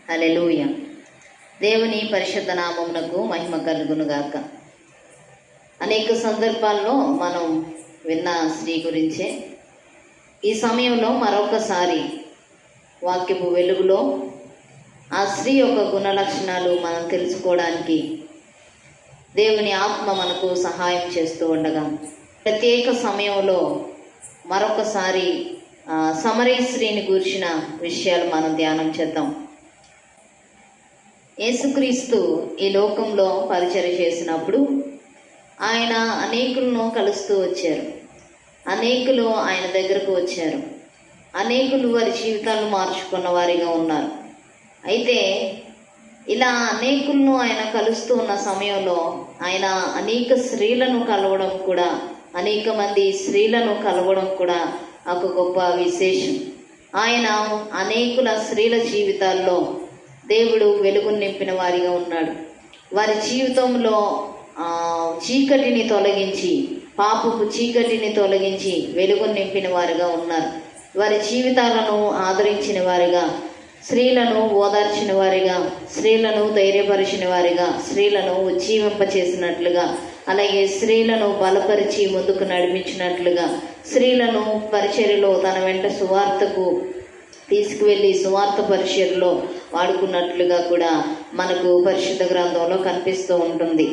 హల్లెలూయా. దేవుని పరిశుద్ధ నామమునకు మహిమ కలుగునుగాక. అనేక సందర్భాల్లో మనం విన్న స్త్రీ గురించే ఈ సమయంలో మరొకసారి వాక్యపు వెలుగులో ఆ స్త్రీ యొక్క గుణ లక్షణాలు మనం తెలుసుకోవడానికి దేవుని ఆత్మ మనకు సహాయం చేస్తూ ఉండగా ప్రత్యేక సమయంలో మరొకసారి సమరీ స్త్రీని గురించిన విషయాలు మనం ధ్యానం చేద్దాం. యేసుక్రీస్తు ఈ లోకంలో పరిచర్య చేసినప్పుడు ఆయన అనేకులను కలుస్తూ వచ్చారు. అనేకులు ఆయన దగ్గరకు వచ్చారు. అనేకులు వారి జీవితాలను మార్చుకున్న వారిగా ఉన్నారు. అయితే ఇలా అనేకులను ఆయన కలుస్తూ ఉన్న సమయంలో ఆయన అనేక స్త్రీలను కలవడం కూడా, అనేక మంది స్త్రీలను కలవడం కూడా ఒక గొప్ప విశేషం. ఆయన అనేకుల స్త్రీల జీవితాల్లో దేవుడు వెలుగును నింపిన వారిగా ఉన్నాడు. వారి జీవితంలో చీకటిని తొలగించి, పాపపు చీకటిని తొలగించి వెలుగును నింపిన వారిగా ఉన్నారు. వారి జీవితాలను ఆదరించిన వారిగా, స్త్రీలను ఓదార్చిన వారిగా, స్త్రీలను ధైర్యపరిచిన వారిగా, స్త్రీలను ఉజ్జీవింపచేసినట్లుగా, అలాగే స్త్రీలను బలపరిచి ముందుకు నడిపించినట్లుగా, స్త్రీలను పరిచర్యలో తన వెంట సువార్తకు తీసుకువెళ్ళి సువార్త పరిచర్యలో వాడుకున్నట్లుగా కూడా మనకు పరిశుద్ధ గ్రంథంలో కనిపిస్తూ ఉంటుంది.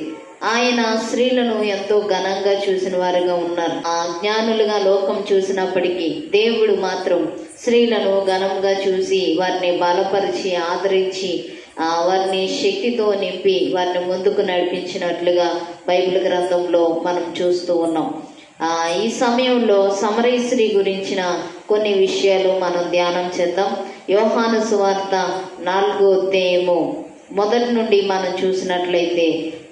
ఆయన స్త్రీలను ఎంతో ఘనంగా చూసిన వారుగా ఉన్నారు. జ్ఞానులుగా లోకం చూసినప్పటికీ దేవుడు మాత్రం స్త్రీలను ఘనంగా చూసి వారిని బలపరిచి ఆదరించి వారిని శక్తితో నింపి వారిని ముందుకు నడిపించినట్లుగా బైబిల్ గ్రంథంలో మనం చూస్తూ ఉన్నాం. ఈ సమయంలో సమరీ స్త్రీ గురించిన కొన్ని విషయాలు మనం ధ్యానం చేద్దాం. యోహాను సువార్త 4వ అధ్యాయము మొదటి నుండి మనం చూసినట్లయితే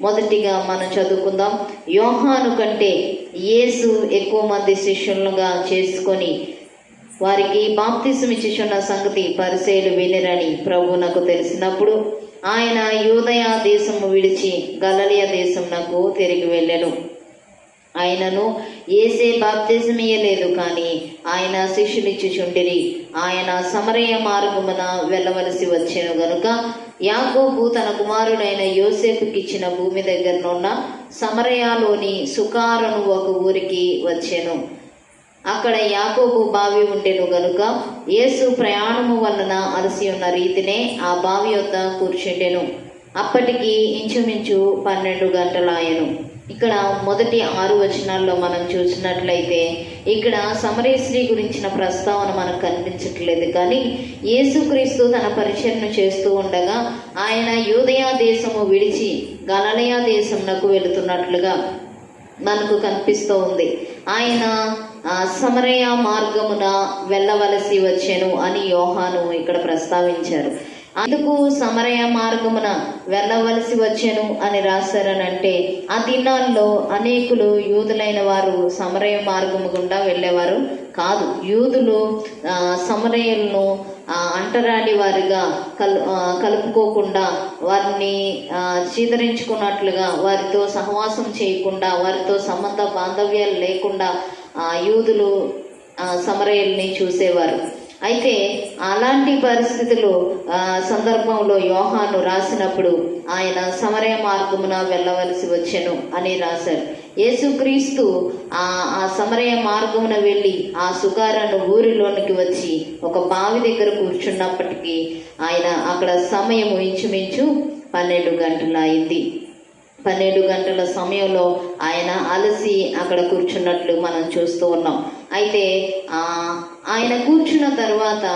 మొదటిగా మనం చదువుకుందాం. యోహాను కంటే యేసు ఎక్కువ మంది శిష్యులుగా చేసుకొని వారికి బాప్తిసం ఇచ్చుచున్న సంగతి పరిసయ్యులు వినిరని ప్రభువునకు తెలిసినప్పుడు ఆయన యూదయ దేశము విడిచి గలిలయ దేశమునకు తిరిగి వెళ్ళెను. ఆయనను యేసే బాప్తిసం ఇయ్యలేదు, కానీ ఆయన శిష్యులిచ్చుచుండిరి. ఆయన సమరయ మార్గమున వెళ్ళవలసి వచ్చెను గనుక యాకోబు తన కుమారుడైన యోసేపుకి ఇచ్చిన భూమి దగ్గరనున్న సమరయలోని సుకారును ఒక ఊరికి వచ్చెను. అక్కడ యాకోబు బావి ఉండెను గనుక యేసు ప్రయాణము వలన అలసి ఉన్న రీతినే ఆ బావి వద్ద కూర్చుండెను. అప్పటికి ఇంచుమించు 12 గంటలాయెను. ఇక్కడ మొదటి 6 వచనాల్లో మనం చూసినట్లయితే ఇక్కడ సమరీ స్త్రీ గురించిన ప్రస్తావన మనకు కనిపించట్లేదు, కానీ యేసుక్రీస్తు తన పరిచర్యను చేస్తూ ఉండగా ఆయన యూదయ దేశము విడిచి గలిలయ దేశమునకు వెళుతున్నట్లుగా మనకు కనిపిస్తూ ఉంది. ఆయన సమరయ మార్గమున వెళ్ళవలసి వచ్చెను అని యోహాను ఇక్కడ ప్రస్తావించారు. అందుకు సమరయ మార్గమున వెళ్ళవలసి వచ్చెను అని రాశారనంటే ఆ దినాల్లో అనేకులు యూదులైన వారు సమరయ మార్గము గుండా వెళ్ళేవారు కాదు. యూదులు సమరయులను అంటరాని వారిగా కలుపుకోకుండా, వారిని చీదరించుకున్నట్లుగా, వారితో సహవాసం చేయకుండా, వారితో సంబంధ బాంధవ్యాలు లేకుండా యూదులు సమరయుల్ని చూసేవారు. అయితే అలాంటి పరిస్థితులు సందర్భంలో యోహాను రాసినప్పుడు ఆయన సమరయ మార్గమున వెళ్ళవలసి వచ్చెను అని రాశారు. యేసుక్రీస్తు ఆ సమరయ మార్గమున వెళ్ళి ఆ సుకారను ఊరిలోనికి వచ్చి ఒక బావి దగ్గర కూర్చున్నప్పటికీ ఆయన అక్కడ సమయం ఇంచుమించు 12 గంటలు అయింది. 12 గంటల సమయంలో ఆయన అలసి అక్కడ కూర్చున్నట్లు మనం చూస్తూ ఉన్నాం. అయితే ఆయన కూర్చున్న తర్వాత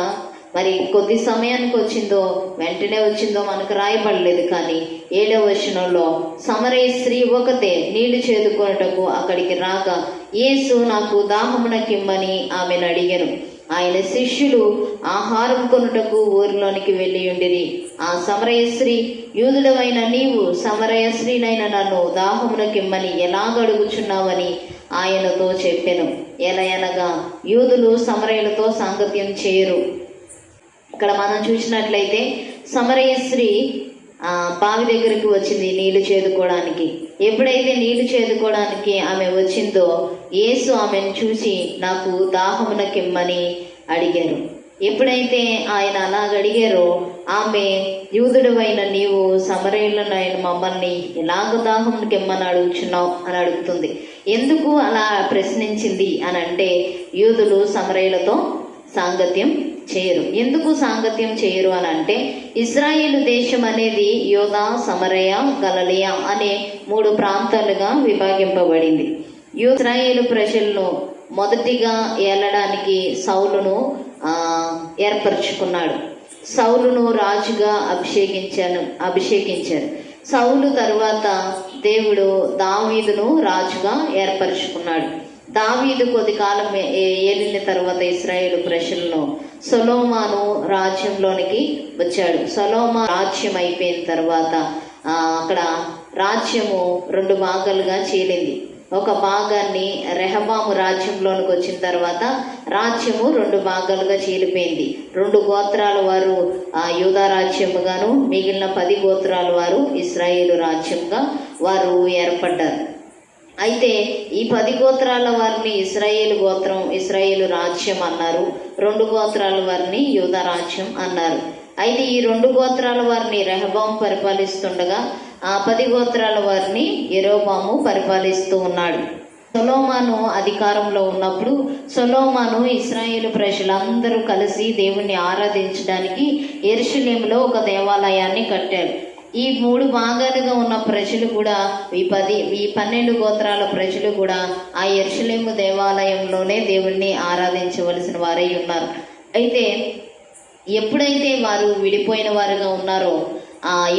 మరి కొద్ది సమయానికి వచ్చిందో వెంటనే వచ్చిందో మనకు రాయబడలేదు, కానీ 7వ వచనంలో సమరయ స్త్రీ ఒకతే నీళ్లు చేదుకొనుటకు అక్కడికి రాగా యేసు నాకు దాహమునకిమ్మని ఆమెను అడిగాను. ఆయన శిష్యులు ఆహారం కొనుటకు ఊరిలోనికి వెళ్ళి ఉండిరి. ఆ సమరయ స్త్రీ, యూదుడవైన నీవు సమరయ స్త్రీనైన నన్ను దాహమునకిమ్మని ఎలాగడుగుచున్నావని ఆయనతో చెప్పెను. ఎలయనగా యూదులు సమరయులతో సాంగత్యం చేయరు. ఇక్కడ మనం చూసినట్లయితే సమరయ స్త్రీ బావి దగ్గరికి వచ్చింది నీళ్లు చేదుకోవడానికి. ఎప్పుడైతే నీళ్లు చేదుకోవడానికి ఆమె వచ్చిందో యేసు ఆమెను చూసి నాకు దాహమునకిమ్మని అడిగారు. ఎప్పుడైతే ఆయన అలాగ అడిగారో ఆమె, యూదుడవైన నీవు సమరయులనైన మమ్మల్ని ఎలాగ దాహంకి ఇమ్మని అడుగుచున్నావు అని అడుగుతుంది. ఎందుకు అలా ప్రశ్నించింది అని అంటే, యూదులు సమరయులతో సాంగత్యం చేయరు. ఎందుకు సాంగత్యం చేయరు అని అంటే, ఇశ్రాయేలు దేశం అనేది యోదా, సమరయ, గలిలయ అనే 3 ప్రాంతాలుగా విభాగింపబడింది. ఇశ్రాయేలు ప్రజలను మొదటిగా ఏలడానికి సౌలును ఏర్పరచుకున్నాడు. సౌలును రాజుగా అభిషేకించారు. సౌలు తరువాత దేవుడు దావీదును రాజుగా ఏర్పరచుకున్నాడు. దావీదు కొద్ది కాలం ఏలిన తర్వాత ఇశ్రాయేలు ప్రజలను సొలొమోను రాజ్యంలోనికి వచ్చాడు. సొలొమోను రాజ్యం అయిపోయిన తర్వాత అక్కడ రాజ్యము 2 భాగాలుగా చీలింది. ఒక భాగాన్ని రెహబాము రాజ్యంలోనికి వచ్చిన తర్వాత రాజ్యము 2 భాగాలుగా చీలిపోయింది. 2 గోత్రాల వారు యూదా రాజ్యముగాను, మిగిలిన 10 గోత్రాల వారు ఇశ్రాయేలు రాజ్యంగా వారు ఏర్పడ్డారు. అయితే ఈ 10 గోత్రాల వారిని ఇశ్రాయేలు గోత్రం, ఇశ్రాయేలు రాజ్యం అన్నారు. 2 గోత్రాల వారిని యూదా రాజ్యం అన్నారు. అయితే ఈ 2 గోత్రాల వారిని రెహబాము పరిపాలిస్తుండగా ఆ 10 గోత్రాల వారిని యెరోబాము పరిపాలిస్తూ ఉన్నాడు. సొలొమోను అధికారంలో ఉన్నప్పుడు సొలొమోను ఇశ్రాయేలు ప్రజలందరూ కలిసి దేవుణ్ణి ఆరాధించడానికి యెరూషలేములో ఒక దేవాలయాన్ని కట్టాడు. ఈ 3 భాగాలుగా ఉన్న ప్రజలు కూడా, ఈ 12 గోత్రాల ప్రజలు కూడా ఆ యెరూషలేము దేవాలయంలోనే దేవుణ్ణి ఆరాధించవలసిన వారై ఉన్నారు. అయితే ఎప్పుడైతే వారు విడిపోయిన వారుగా ఉన్నారో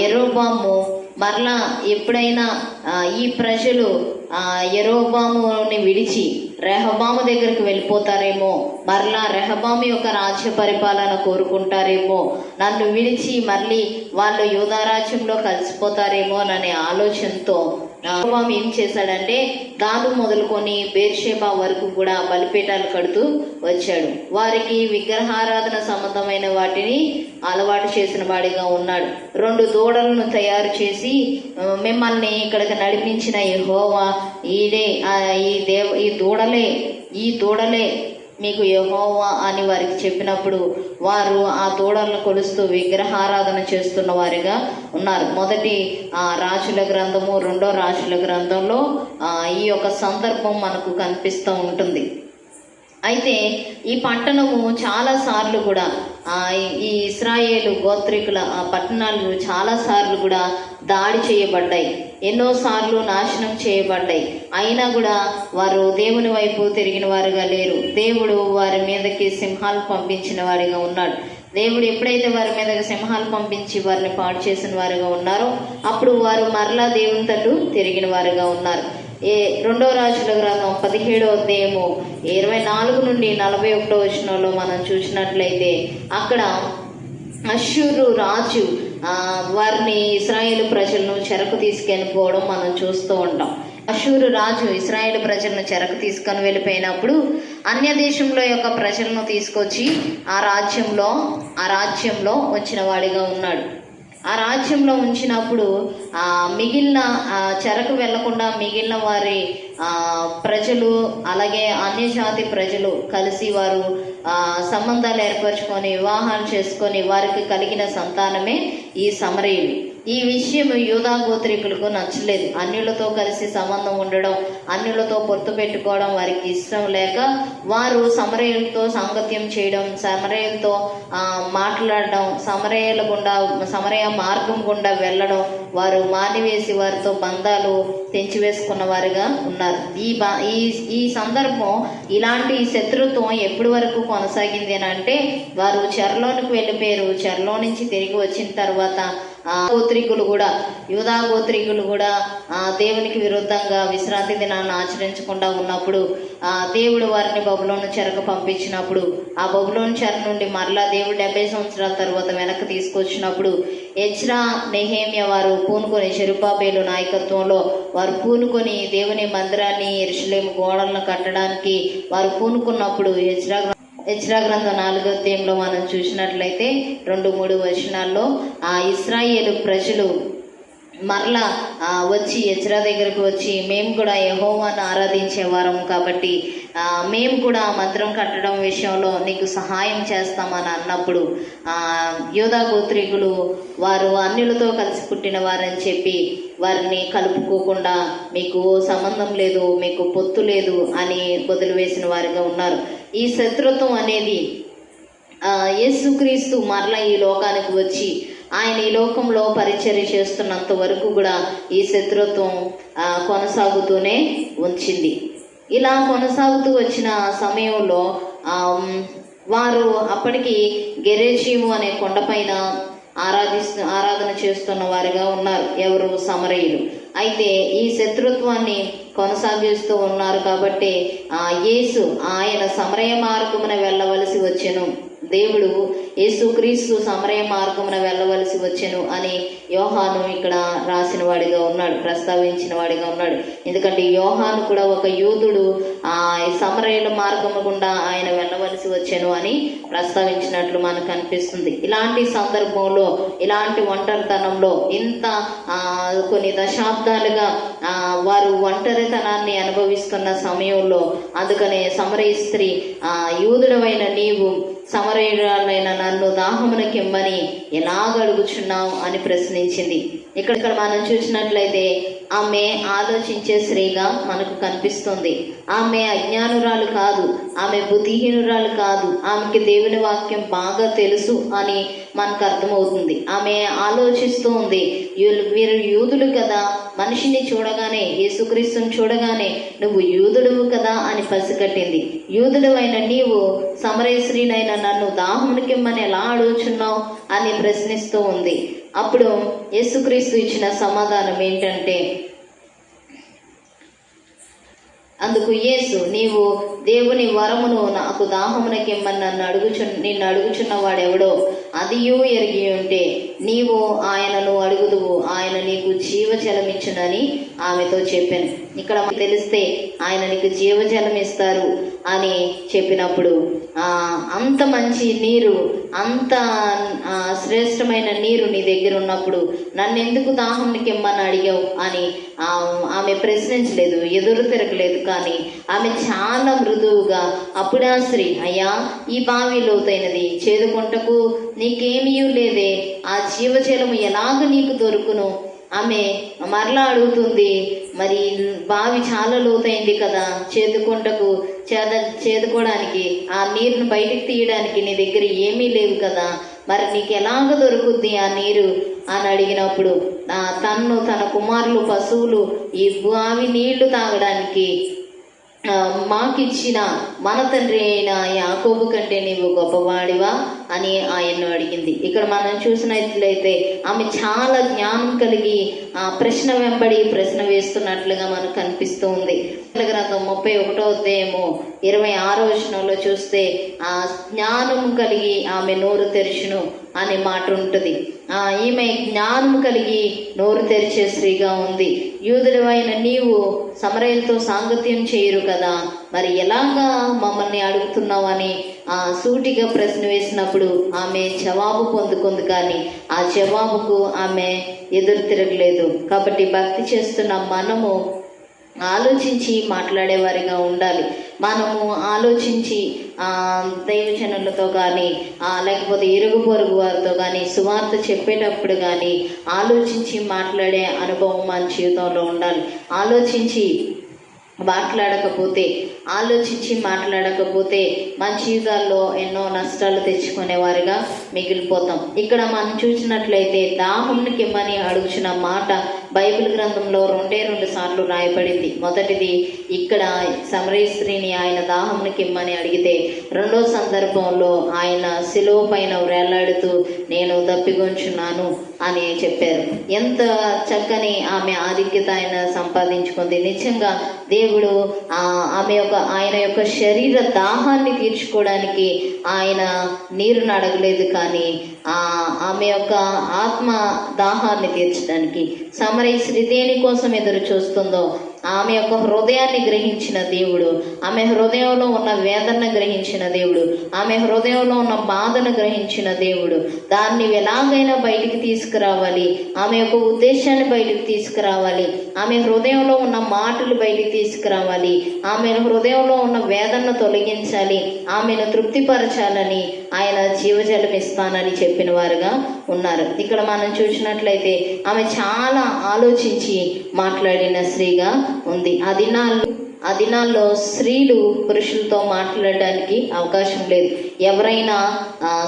యెరోబాము మరలా ఎప్పుడైనా ఈ ప్రజలు యెరోబాముని విడిచి రెహబాము దగ్గరికి వెళ్ళిపోతారేమో, మరలా రెహబాము యొక్క రాజ్య పరిపాలన కోరుకుంటారేమో, నన్ను విడిచి మళ్ళీ వాళ్ళు యూదా రాజ్యంలో కలిసిపోతారేమో అనే ఆలోచనతో రెహబాము ఏం చేశాడంటే, దాను మొదలుకొని బేర్షెబా వరకు కూడా బలిపీఠాలు కడుతూ వచ్చాడు. వారికి విగ్రహారాధన సంబంధమైన వాటిని అలవాటు చేసిన వాడిగా ఉన్నాడు. 2 దూడలను తయారు చేసి, మిమ్మల్ని ఇక్కడికి నడిపించిన యెహోవా ఈడే, ఈ దూడలే మీకు యెహోవా అని వారికి చెప్పినప్పుడు వారు ఆ దూడలను కొలుస్తూ విగ్రహారాధన చేస్తున్న వారిగా ఉన్నారు. మొదటి రాజుల గ్రంథము, 2వ రాజుల గ్రంథంలో ఈ యొక్క సందర్భం మనకు కనిపిస్తూ ఉంటుంది. అయితే ఈ పట్టణము చాలా సార్లు కూడా ఈ ఇశ్రాయేలు గోత్రికుల పట్టణాలు చాలా సార్లు కూడా దాడి చేయబడ్డాయి, ఎన్నోసార్లు నాశనం చేయబడ్డాయి. అయినా కూడా వారు దేవుని వైపు తిరిగిన వారుగా లేరు. దేవుడు వారి మీదకి సింహాలు పంపించిన వారిగా ఉన్నాడు. దేవుడు ఎప్పుడైతే వారి మీదకి సింహాలు పంపించి వారిని పాడు చేసిన వారుగా ఉన్నారో అప్పుడు వారు మరలా దేవుని తట్టు తిరిగిన వారుగా ఉన్నారు. 2వ రాజుల గ్రంథం 17వ అధ్యాయము 24 నుండి 41వ వచనంలో మనం చూసినట్లయితే అక్కడ అష్షూరు రాజు వారిని ఇశ్రాయేలు ప్రజలను చెరకు తీసుకెళ్ళిపోవడం మనం చూస్తూ ఉంటాం. అష్షూరు రాజు ఇశ్రాయేలు ప్రజలను చెరకు తీసుకొని వెళ్ళిపోయినప్పుడు అన్య దేశంలో యొక్క ప్రజలను తీసుకొచ్చి ఆ రాజ్యంలో వచ్చిన వాడిగా ఉన్నాడు. ఆ రాజ్యంలో ఉంచినప్పుడు మిగిలిన చెరకు వెళ్లకుండా మిగిలిన వారి ప్రజలు, అలాగే అన్యజాతి ప్రజలు కలిసి వారు సంబంధాలు ఏర్పరచుకొని వివాహాలు చేసుకొని వారికి కలిగిన సంతానమే ఈ సమరయులు. ఈ విషయం యూదా గోత్రికులకు నచ్చలేదు. అన్యులతో కలిసి సంబంధం ఉండడం, అన్యులతో పొత్తు పెట్టుకోవడం వారికి ఇష్టం లేక వారు సమరయులతో సాంగత్యం చేయడం, సమరయులతో మాట్లాడడం, సమరయ మార్గం గుండా వెళ్ళడం వారు మానివేసి వారితో బంధాలు తెంచివేసుకున్న వారుగా ఉన్నారు. ఈ సందర్భం, ఇలాంటి శత్రుత్వం ఎప్పటి వరకు కొనసాగింది అని అంటే, వారు చెరలోనికి వెళ్ళిపోయారు. చెరలో నుంచి తిరిగి వచ్చిన తర్వాత యూదా గోత్రికులు కూడా దేవునికి విరుద్ధంగా విశ్రాంతి దినాన్ని ఆచరించకుండా ఉన్నప్పుడు దేవుడు వారిని బబులోను చెరకు పంపించినప్పుడు ఆ బబులోను చెర నుండి మరలా దేవుడు 70 సంవత్సరాల తర్వాత వెనక్కి తీసుకొచ్చినప్పుడు ఎజ్రా, నెహెమ్యా వారు పూనుకొని, జెరుబ్బాబెలు నాయకత్వంలో వారు పూనుకొని దేవుని మందిరాన్ని, యెరూషలేము గోడలను కట్టడానికి వారు పూనుకున్నప్పుడు ఎజ్రా గ్రంథం 4వ అధ్యాయంలో మనం చూసినట్లయితే 2-3 వచనాల్లో ఆ ఇశ్రాయేలు ప్రజలు మరలా వచ్చి ఎజ్రా దగ్గరకు వచ్చి, మేము కూడా యెహోవాను ఆరాధించే వారం కాబట్టి మేము కూడా మందిరం కట్టడం విషయంలో నీకు సహాయం చేస్తామని అన్నప్పుడు యూదా గోత్రీకులు వారు అన్యులతో కలిసి పుట్టిన వారని చెప్పి వారిని కలుపుకోకుండా మీకు సంబంధం లేదు, మీకు పొత్తు లేదు అని వదిలివేసిన వారిగా ఉన్నారు. ఈ శత్రుత్వం అనేది యేసుక్రీస్తు మరలా ఈ లోకానికి వచ్చి ఆయన ఈ లోకంలో పరిచర్య చేస్తున్నంత వరకు కూడా ఈ శత్రుత్వం కొనసాగుతూనే ఉంచింది. ఇలా కొనసాగుతూ వచ్చిన సమయంలో వారు అప్పటికి గెరేజీము అనే కొండపైన ఆరాధన చేస్తున్న వారిగా ఉన్నారు, ఎవరు? సమరయులు. అయితే ఈ శత్రుత్వాన్ని కొనసాగిస్తూ ఉన్నారు కాబట్టి యేసు ఆయన సమరయ మార్గమున వెళ్ళవలసి వచ్చెను. దేవుడు యేసుక్రీస్తు సమరయ మార్గమున వెళ్ళవలసి వచ్చెను అని యోహాను ఇక్కడ రాసిన వాడిగా ఉన్నాడు, ప్రస్తావించిన వాడిగా ఉన్నాడు. ఎందుకంటే యోహాను కూడా ఒక యూదుడు సమరయుల మార్గము గుండా ఆయన వెళ్ళవలసి వచ్చెను అని ప్రస్తావించినట్లు మనకు అనిపిస్తుంది. ఇలాంటి సందర్భంలో, ఇలాంటి ఒంటరితనంలో, ఇంత కొన్ని దశాబ్దాలుగా వారు ఒంటరితనాన్ని అనుభవిస్తున్న సమయంలో, అందుకనే సమరయ స్త్రీ, యూదుడవైన నీవు సమరయురాలైన నన్ను దాహమునకిమ్మని ఎలాగ అడుగుచున్నావు అని ప్రశ్నించింది. ఇక్కడ మనం చూసినట్లయితే ఆమె ఆలోచించే స్త్రీగా మనకు కనిపిస్తుంది. ఆమె అజ్ఞానురాలు కాదు, ఆమె బుద్ధిహీనురాలు కాదు, ఆమెకి దేవుని వాక్యం బాగా తెలుసు అని మనకు అర్థమవుతుంది. ఆమె ఆలోచిస్తూ ఉంది, వీరు యూదులు కదా, మనిషిని చూడగానే, యేసుక్రీస్తుని చూడగానే నువ్వు యూదుడువు కదా అని పసిగట్టింది. యూదుడు అయిన నీవు సమరయ స్త్రీనైన నన్ను దాహమునికిమ్మని ఎలా అడుగుచున్నావు అని ప్రశ్నిస్తూ ఉంది. అప్పుడు యేసుక్రీస్తు ఇచ్చిన సమాధానం ఏంటంటే, అందుకు యేసు, నీవు దేవుని వరమును నాకు దాహమునకిమ్మని నిన్ను అడుగుచున్న వాడెవడో అదియూ ఎరిగి ఉంటే నీవు ఆయనను అడుగుదువు, ఆయన నీకు జీవజలమిచ్చునని ఆమెతో చెప్పాను. ఇక్కడ తెలిస్తే ఆయన నీకు జీవజలం ఇస్తారు అని చెప్పినప్పుడు అంత మంచి నీరు, అంత శ్రేష్టమైన నీరు నీ దగ్గర ఉన్నప్పుడు నన్ను ఎందుకు దాహంకి ఇమ్మని అడిగావు అని ఆమె ప్రశ్నించలేదు, ఎదురు తిరగలేదు. కానీ ఆమె చాలా మృదువుగా, అప్పుడా స్త్రీ, అయ్యా ఈ బావి లోతైనది, చేదుకుంటకు నీకేమీ లేదే, ఆ జీవజలము ఎలాగ నీకు దొరుకును? ఆమె మరలా అడుగుతుంది, మరి బావి చాలా లోతైంది కదా, చేదుకోవడానికి ఆ నీరును బయటికి తీయడానికి నీ దగ్గర ఏమీ లేవు కదా, మరి నీకు ఎలాగ దొరుకుద్ది ఆ నీరు అని అడిగినప్పుడు తన కుమారులు, పశువులు ఈ బావి నీళ్లు తాగడానికి మాకిచ్చిన మన తండ్రి అయిన యాకోబు కంటే నీవు గొప్పవాడివా అని ఆయన్ను అడిగింది. ఇక్కడ మనం చూసినట్లయితే ఆమె చాలా జ్ఞానం కలిగి ప్రశ్న వెంబడి ప్రశ్న వేస్తున్నట్లుగా మనకు కనిపిస్తూ ఉంది. గ్రంథం 31వ అధ్యాయము 26వ వచనంలో చూస్తే జ్ఞానం కలిగి ఆమె నోరు తెరుచును అనే మాట ఉంటుంది. ఈమె జ్ఞానం కలిగి నోరు తెరిచే స్త్రీగా ఉంది. యూదుడవైన నీవు సమరయులతో సాంగత్యం చేయరు కదా, మరి ఎలాగా మమ్మల్ని అడుగుతున్నావు అని సూటిగా ప్రశ్న వేసినప్పుడు ఆమె జవాబు పొందుకుంది. కానీ ఆ జవాబుకు ఆమె ఎదురు తిరగలేదు. కాబట్టి భక్తి చేస్తున్న మనము ఆలోచించి మాట్లాడేవారిగా ఉండాలి. మనము ఆలోచించి దైవజనులతో కానీ లేకపోతే ఇరుగు పొరుగు వారితో కానీ సువార్త చెప్పేటప్పుడు కానీ ఆలోచించి మాట్లాడే అనుభవం మన జీవితంలో ఉండాలి. ఆలోచించి మాట్లాడకపోతే మన జీవితాల్లో ఎన్నో నష్టాలు తెచ్చుకునేవారిగా మిగిలిపోతాం. ఇక్కడ మనం చూసినట్లయితే దాహంకిమ్మని అడుగుచున్న మాట బైబిల్ గ్రంథంలో 2 సార్లు రాయబడింది. మొదటిది ఇక్కడ సమరయ స్త్రీని ఆయన దాహంకిమ్మని అడిగితే, రెండో సందర్భంలో ఆయన శిలువ పైన వేలాడుతూ నేను దప్పిగొంచున్నాను అని చెప్పారు. ఎంత చక్కని ఆమె ఆధిక్యత ఆయన సంపాదించుకుంది. నిజంగా దేవుడు ఆయన యొక్క శరీర దాహాన్ని తీర్చుకోవడానికి ఆయన నీరును అడగలేదు, కానీ ఆమె యొక్క ఆత్మ దాహాన్ని తీర్చడానికి. సమరయ స్త్రీ దేని కోసం ఎదురు చూస్తుందో ఆమె యొక్క హృదయాన్ని గ్రహించిన దేవుడు, ఆమె హృదయంలో ఉన్న వేదనను గ్రహించిన దేవుడు, ఆమె హృదయంలో ఉన్న బాధను గ్రహించిన దేవుడు. దాన్ని ఎలాగైనా బయటికి తీసుకురావాలి, ఆమె యొక్క ఉద్దేశాన్ని బయటికి తీసుకురావాలి, ఆమె హృదయంలో ఉన్న మాటలు బయటికి తీసుకురావాలి, ఆమె హృదయంలో ఉన్న వేదనను తొలగించాలి, ఆమెను తృప్తిపరచాలని ఆయన జీవజలం ఇస్తానని చెప్పిన వారుగా ఉన్నారు. ఇక్కడ మనం చూసినట్లయితే ఆమె చాలా ఆలోచించి మాట్లాడిన స్త్రీగా ఉంది. ఆ దినాల్లో స్త్రీలు పురుషులతో మాట్లాడడానికి అవకాశం లేదు. ఎవరైనా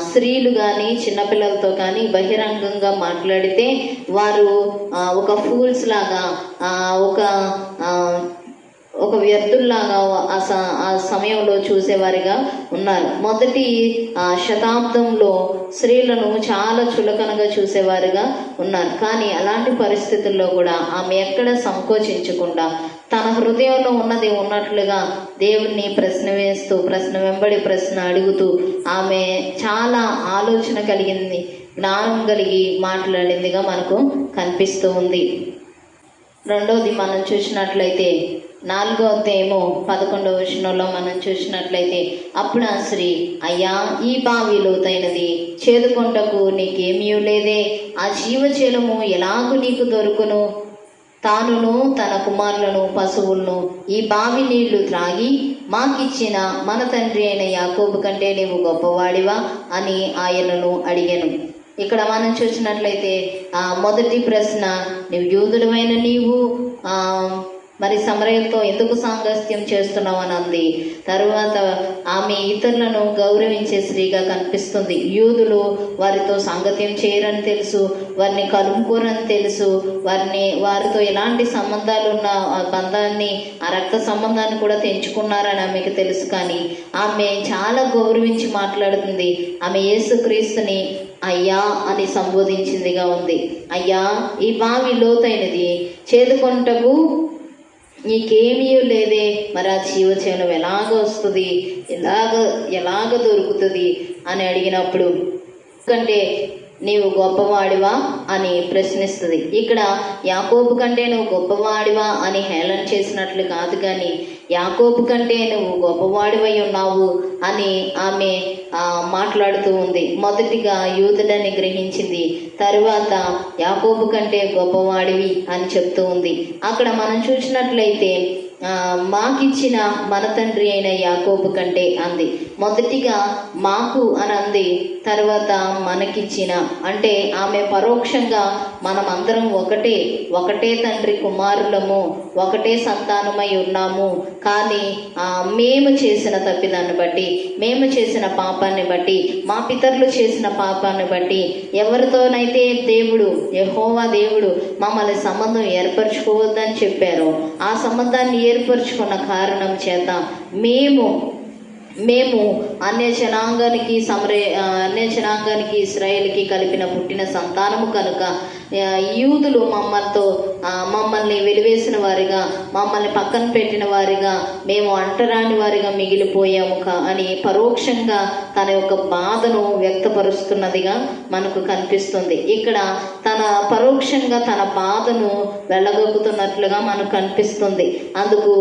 స్త్రీలు కానీ చిన్నపిల్లలతో కానీ బహిరంగంగా మాట్లాడితే వారు ఒక ఫూల్స్ లాగా, ఒక వ్యర్థుల్లాగా ఆ సమయంలో చూసేవారిగా ఉన్నారు. మొదటి శతాబ్దంలో స్త్రీలను చాలా చులకనగా చూసేవారుగా ఉన్నారు. కానీ అలాంటి పరిస్థితుల్లో కూడా ఆమె ఎక్కడ సంకోచించకుండా తన హృదయంలో ఉన్నది ఉన్నట్లుగా దేవుణ్ణి ప్రశ్న వేస్తూ, ప్రశ్న వెంబడి ప్రశ్న అడుగుతూ, ఆమె చాలా ఆలోచన కలిగింది, జ్ఞానం కలిగి మాట్లాడిందిగా మనకు కనిపిస్తూ ఉంది. రెండవది మనం చూసినట్లయితే 4వ అధ్యాయము 11వ వచనంలో మనం చూసినట్లయితే, అప్పుడు ఆ స్త్రీ, అయ్యా, ఈ బావి లోతైనది, చేదుకొంటకు నీకేమీ లేదే, ఆ జీవజలము ఎలాగూ నీకు దొరుకును? తానును తన కుమారులను పశువులను ఈ బావి నీళ్లు త్రాగి మాకిచ్చిన మన తండ్రి అయిన యాకోబు కంటే నీవు గొప్పవాడివా అని ఆయనను అడిగాను. ఇక్కడ మనం చూసినట్లయితే మొదటి ప్రశ్న, నీవు యూదుడమైన నీవు మరి సమరయులతో ఎందుకు సాంగత్యం చేస్తున్నావు అని అంది. తరువాత ఆమె ఇతరులను గౌరవించే స్త్రీగా కనిపిస్తుంది. యూదులు వారితో సాంగత్యం చేయరని తెలుసు, వారిని కలుపుకోరని తెలుసు, వారితో ఎలాంటి సంబంధాలు ఉన్న బంధాన్ని, ఆ రక్త సంబంధాన్ని కూడా తెంచుకున్నారని ఆమెకు తెలుసు. కానీ ఆమె చాలా గౌరవించి మాట్లాడుతుంది. ఆమె యేసుక్రీస్తుని అయ్యా అని సంబోధించిందిగా ఉంది. అయ్యా, ఈ బావి లోతైనది, చేదుకొంటకు నీకేమీ లేదే, మరి ఆ జీవజలం ఎలాగ వస్తుంది, ఎలాగ దొరుకుతుంది అని అడిగినప్పుడు, ఎందుకంటే నీవు గొప్పవాడివా అని ప్రశ్నిస్తుంది. ఇక్కడ యాకోబు కంటే నువ్వు గొప్పవాడివా అని హేళన చేసినట్లు కాదు, కానీ యాకోబు కంటే నువ్వు గొప్పవాడివై ఉన్నావు అని ఆమె మాట్లాడుతూ ఉంది. మొదటిగా యూదుడని గ్రహించింది, తరువాత యాకోబు కంటే గొప్పవాడివి అని చెప్తూ ఉంది. అక్కడ మనం చూసినట్లయితే మాకిచ్చిన మన తండ్రి అయిన యాకోబు కంటే అంది. మొదటిగా మాకు అని అంది, తర్వాత మనకిచ్చిన, అంటే ఆమె పరోక్షంగా మనం అందరం ఒకటే తండ్రి కుమారులము, ఒకటే సంతానమై ఉన్నాము. కానీ మేము చేసిన తప్పిదాన్ని బట్టి, మేము చేసిన పాపాన్ని బట్టి, మా పితరులు చేసిన పాపాన్ని బట్టి, ఎవరితోనైతే దేవుడు, యెహోవా దేవుడు మమ్మల్ని సంబంధం ఏర్పరచుకోవద్దని చెప్పారో ఆ సంబంధాన్ని ఏర్పరచుకున్న కారణం చేత మేము అన్య జనాంగానికి ఇశ్రాయేలుకి కలిపిన పుట్టిన సంతానము కనుక యూదులు మమ్మల్ని వెలివేసిన వారిగా, మమ్మల్ని పక్కన పెట్టిన వారిగా, మేము అంటరాని వారిగా మిగిలిపోయాము అని పరోక్షంగా తన యొక్క బాధను వ్యక్తపరుస్తున్నదిగా మనకు కనిపిస్తుంది. ఇక్కడ తన పరోక్షంగా తన బాధను వెళ్ళగొక్కుతున్నట్లుగా మనకు కనిపిస్తుంది. అందుకు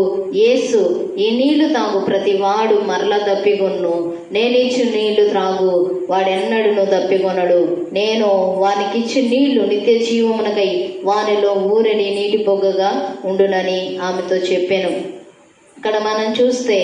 యేసు, ఈ నీళ్లు తాగు ప్రతి వాడు మరలా దప్పిగొన్ను, నేనిచ్చు నీళ్లు త్రాగు వాడెన్నడును దప్పిగొనడు, నేను వానికిచ్చి నీళ్లు నిత్య జీవమునకై వానిలో ఊరని నీటి పొగగా ఉండునని ఆమెతో చెప్పాను. ఇక్కడ మనం చూస్తే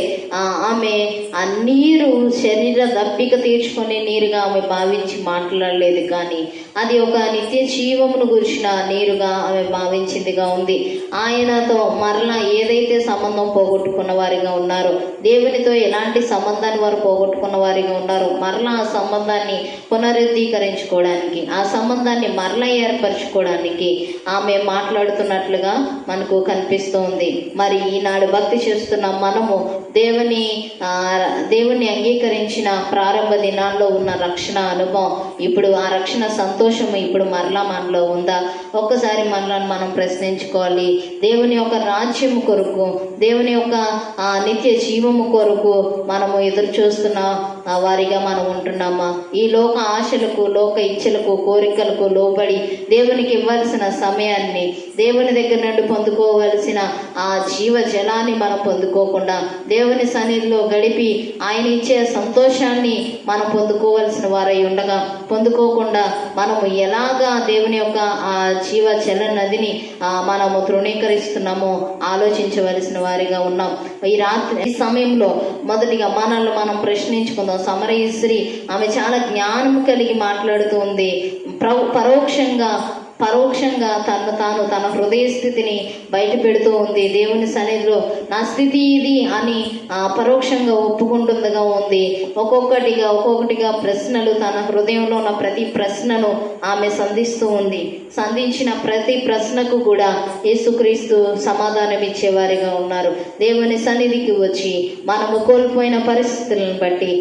ఆమె ఆ నీరు శరీర దప్పిక తీర్చుకునే నీరుగా ఆమె భావించి మాట్లాడలేదు, కానీ అది ఒక నిత్య జీవమును గురించిన నీరుగా ఆమె భావించిందిగా ఉంది. ఆయనతో మరలా ఏదైతే సంబంధం పోగొట్టుకున్న వారిగా ఉన్నారో, దేవునితో ఎలాంటి సంబంధాన్ని వారు పోగొట్టుకున్న వారిగా ఉన్నారో, మరలా ఆ సంబంధాన్ని పునరుద్ధీకరించుకోవడానికి, ఆ సంబంధాన్ని మరలా ఏర్పరచుకోవడానికి ఆమె మాట్లాడుతున్నట్లుగా మనకు కనిపిస్తోంది. మరి ఈనాడు భక్తి చేస్తున్న చేస్తున్న మనము దేవుని అంగీకరించిన ప్రారంభ దినాల్లో ఉన్న రక్షణ అనుభవం, ఇప్పుడు ఆ రక్షణ సంతోషము ఇప్పుడు మరలా మనలో ఉందా? ఒక్కసారి మనలను మనం ప్రశ్నించుకోవాలి. దేవుని యొక్క రాజ్యము కొరకు, దేవుని యొక్క నిత్య జీవము కొరకు మనము ఎదురు చూస్తున్న వారిగా మనం ఉంటున్నామా? ఈ లోక ఆశలకు, లోక ఇచ్చలకు, కోరికలకు లోబడి దేవునికి ఇవ్వాల్సిన సమయాన్ని, దేవుని దగ్గర నుండి పొందుకోవలసిన ఆ జీవ జలాన్ని మనం పొందుకోకుండా, దేవుని సన్నిధిలో గడిపి ఆయన ఇచ్చే సంతోషాన్ని మనం పొందుకోవలసిన వారై ఉండగా పొందుకోకుండా మనము ఎలాగా దేవుని యొక్క ఆ జీవ జల నదిని మనము తృణీకరిస్తున్నామో ఆలోచించవలసిన వారిగా ఉన్నాం. ఈ సమయంలో మొదటిగా మనల్ని మనం ప్రశ్నించుకుందాం. సమరయ స్త్రీ, ఆమె చాలా జ్ఞానం కలిగి మాట్లాడుతూ ఉంది. పరోక్షంగా తన హృదయ స్థితిని బయట పెడుతూ ఉంది. దేవుని సన్నిధిలో నా స్థితి ఇది అని పరోక్షంగా ఒప్పుకుంటుందిగా ఉంది. ఒక్కొక్కటిగా ప్రశ్నలు, తన హృదయంలో ఉన్న ప్రతి ప్రశ్నను ఆమె సంధిస్తూ ఉంది. సంధించిన ప్రతి ప్రశ్నకు కూడా యేసుక్రీస్తు సమాధానం ఇచ్చేవారిగా ఉన్నారు. దేవుని సన్నిధికి వచ్చి మనము కోల్పోయిన పరిస్థితులను బట్టి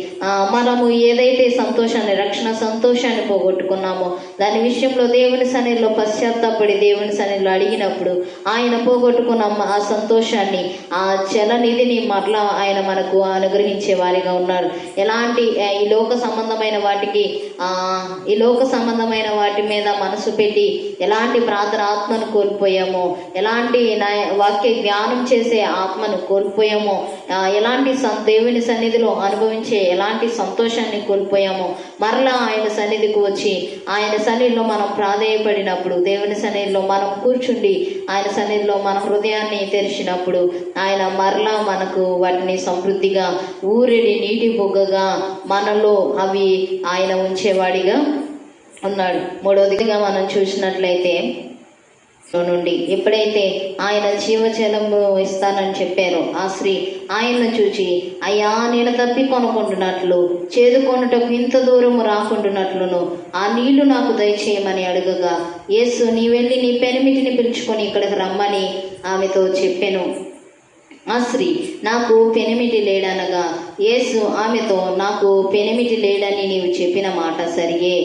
మనము ఏదైతే సంతోషాన్ని, రక్షణ సంతోషాన్ని పోగొట్టుకున్నామో దాని విషయంలో దేవుని సన్నిధిలో పశ్చాత్తాపడి దేవుని సన్నిధిలో అడిగినప్పుడు ఆయన పోగొట్టుకున్న ఆ సంతోషాన్ని, ఆ జలనిధిని మరలా ఆయన మనకు అనుగ్రహించే వారిగా ఉన్నారు. ఎలాంటి ఈ లోక సంబంధమైన వాటి మీద మనసు పెట్టి ఎలాంటి ప్రార్థన ఆత్మను కోల్పోయామో, ఎలాంటి వాక్య ధ్యానం చేసే ఆత్మను కోల్పోయామో, ఎలాంటి దేవుని సన్నిధిలో అనుభవించే ఎలాంటి సంతోషాన్ని కోల్పోయామో మరలా ఆయన సన్నిధికి వచ్చి ఆయన సన్నిధిలో మనం ప్రాధేయపడినప్పుడు, దేవుని సన్నిధిలో మనం కూర్చుండి ఆయన సన్నిధిలో మన హృదయాన్ని తెరిచినప్పుడు ఆయన మరలా మనకు వాటిని సమృద్ధిగా ఊరిడి నీటి బొగ్గగా మనలో అవి ఆయన ఉంచేవాడిగా ఉన్నాడు. మూడవదిగా మనం చూసినట్లయితే నుండి ఎప్పుడైతే ఆయన జీవజలము ఇస్తానని చెప్పారో ఆ స్త్రీ ఆయన్ను చూచి, అయ్యా నేను తప్పి కొనుకుంటున్నట్లు, చేదుకొనుటకు ఇంత దూరము రాకుంటున్నట్లును ఆ నీళ్లు నాకు దయచేయమని అడుగగా, యేసు నీ వెళ్ళి నీ పెనిమిటిని పిలుచుకొని ఇక్కడికి రమ్మని ఆమెతో చెప్పెను. ఆ స్త్రీ, నాకు పెనిమిటి లేడనగా యేసు ఆమెతో, నాకు పెనిమిటి లేడని నీవు చెప్పిన మాట సరియే.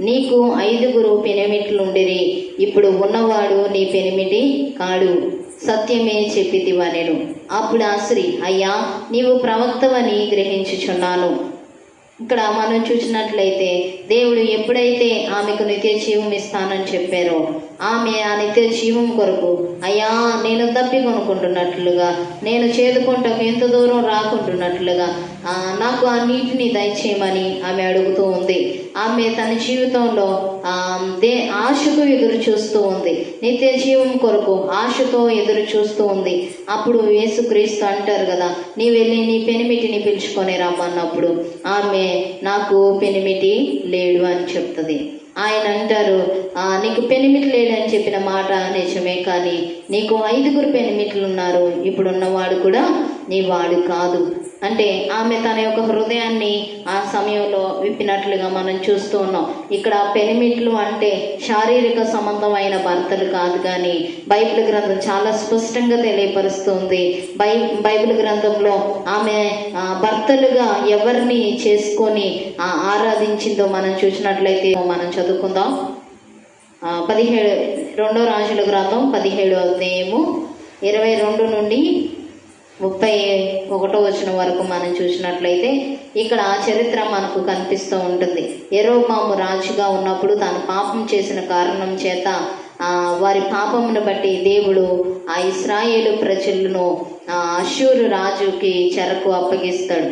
నీకు 5 పెనిమిట్లుండిరి, ఇప్పుడు ఉన్నవాడు నీ పెనిమిటి కాడు, సత్యమే చెప్పితివనెను. అప్పుడు ఆ స్త్రీ, అయ్యా నీవు ప్రవక్తవని గ్రహించుచున్నాను. ఇక్కడ మనం చూసినట్లయితే దేవుడు ఎప్పుడైతే ఆమెకు నిత్య జీవం ఇస్తానని చెప్పారో ఆమె ఆ నిత్య జీవం కొరకు, అయ్యా నేను తప్పి కొనుక్కుంటున్నట్లుగా, నేను చేదుకుంటకు ఎంత దూరం రాకుంటున్నట్లుగా నాకు ఆ నీటిని దయచేయమని ఆమె అడుగుతూ ఉంది. ఆమె తన జీవితంలో ఆశకు ఎదురు చూస్తూ ఉంది, నిత్య జీవం కొరకు ఆశతో ఎదురు చూస్తూ ఉంది. అప్పుడు యేసుక్రీస్తు అంటారు కదా, నీ వెళ్ళి నీ పెనిమిటిని పిలుచుకొని రమ్మన్నప్పుడు ఆమె నాకు పెనిమిటి లేడు అని చెప్తుంది. ఆయన అంటారు, నీకు పెనిమిటి లేడని చెప్పిన మాట నిజమే, కానీ నీకు 5 పెనిమిట్లు ఉన్నారు, ఇప్పుడున్నవాడు కూడా నీ వాడు కాదు. అంటే ఆమె తన యొక్క హృదయాన్ని ఆ సమయంలో విప్పినట్లుగా మనం చూస్తూ ఉన్నాం. ఇక్కడ పెనిమిట్లు అంటే శారీరక సంబంధమైన భర్తలు కాదు, కానీ బైబిల్ గ్రంథం చాలా స్పష్టంగా తెలియపరుస్తుంది. బైబిల్ గ్రంథంలో ఆమె భర్తలుగా ఎవరిని చేసుకొని ఆరాధించిందో మనం చూసినట్లయితే మనం చదువుకుందాం. 2 రాజుల గ్రంథం 17వ అధ్యాయము 22 నుండి 31వ వచనం వరకు మనం చూసినట్లయితే ఇక్కడ ఆ చరిత్ర మనకు కనిపిస్తూ ఉంటుంది. యెరోబాము రాజుగా ఉన్నప్పుడు తాను పాపం చేసిన కారణం చేత వారి పాపమును బట్టి దేవుడు ఆ ఇశ్రాయేలు ప్రజలను అష్షూరు రాజుకి చెరకు అప్పగిస్తాడు.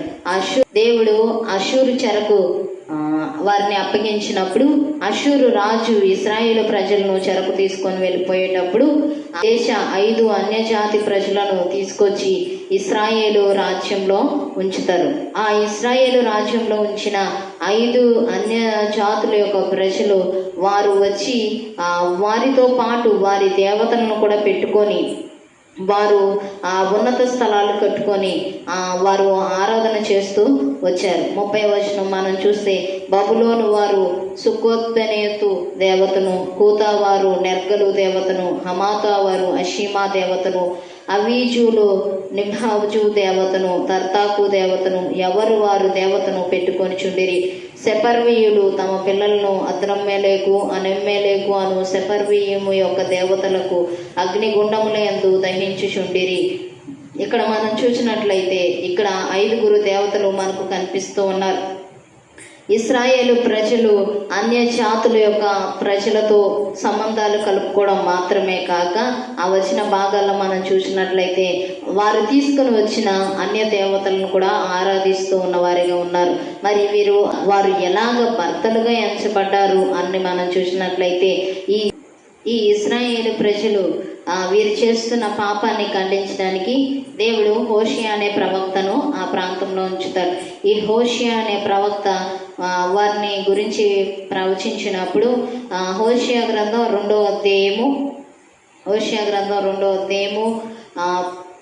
దేవుడు అష్షూరు చెరకు వారిని అప్పగించినప్పుడు అష్షూరు రాజు ఇశ్రాయేలు ప్రజలను చెరకు తీసుకొని వెళ్ళిపోయేటప్పుడు దేశ 5 అన్యజాతి ప్రజలను తీసుకొచ్చి ఇశ్రాయేలు రాజ్యంలో ఉంచుతారు. ఆ ఇశ్రాయేలు రాజ్యంలో ఉంచిన 5 అన్య జాతుల యొక్క ప్రజలు వారు వచ్చి వారితో పాటు వారి దేవతలను కూడా పెట్టుకొని వారు ఆ ఉన్నత స్థలాలు కట్టుకొని వారు ఆరాధన చేస్తూ వచ్చారు. 30వ వచనం మనం చూస్తే, బబులోను వారు సుక్కోత్పెనేతు దేవతను, కూతా వారు నెర్గలు దేవతను, హమాతా వారు అషీమా దేవతను, అవీజులు నిభాజు దేవతను, తర్తాకు దేవతను, ఎవరు వారు దేవతను పెట్టుకొని చుండిరి. సెపర్వీయులు తమ పిల్లలను అద్రమ్మెలేకు అనెమ్మెలేకు అను సెపర్వీయము యొక్క దేవతలకు అగ్నిగుండముల యందు దహించుచుండిరి. ఇక్కడ మనం చూసినట్లయితే ఇక్కడ 5 దేవతలు మనకు కనిపిస్తూ ఉన్నారు. ఇశ్రాయేలు ప్రజలు అన్య జాతుల యొక్క ప్రజలతో సంబంధాలు కలుపుకోవడం మాత్రమే కాక ఆ వచ్చిన భాగాల్లో మనం చూసినట్లయితే వారు తీసుకుని వచ్చిన అన్య దేవతలను కూడా ఆరాధిస్తూ ఉన్న వారిగా ఉన్నారు. మరి వారు ఎలాగ భర్తలుగా ఎంచబడ్డారు అని మనం చూసినట్లయితే ఈ ఇశ్రాయేలు ప్రజలు వీరు చేస్తున్న పాపాన్ని ఖండించడానికి దేవుడు హోషియా అనే ప్రవక్తను ఆ ప్రాంతంలో ఉంచుతాడు. ఈ హోషియా అనే ప్రవక్త వారిని గురించి ప్రవచించినప్పుడు హోషియా గ్రంథం 2వ అధ్యాయము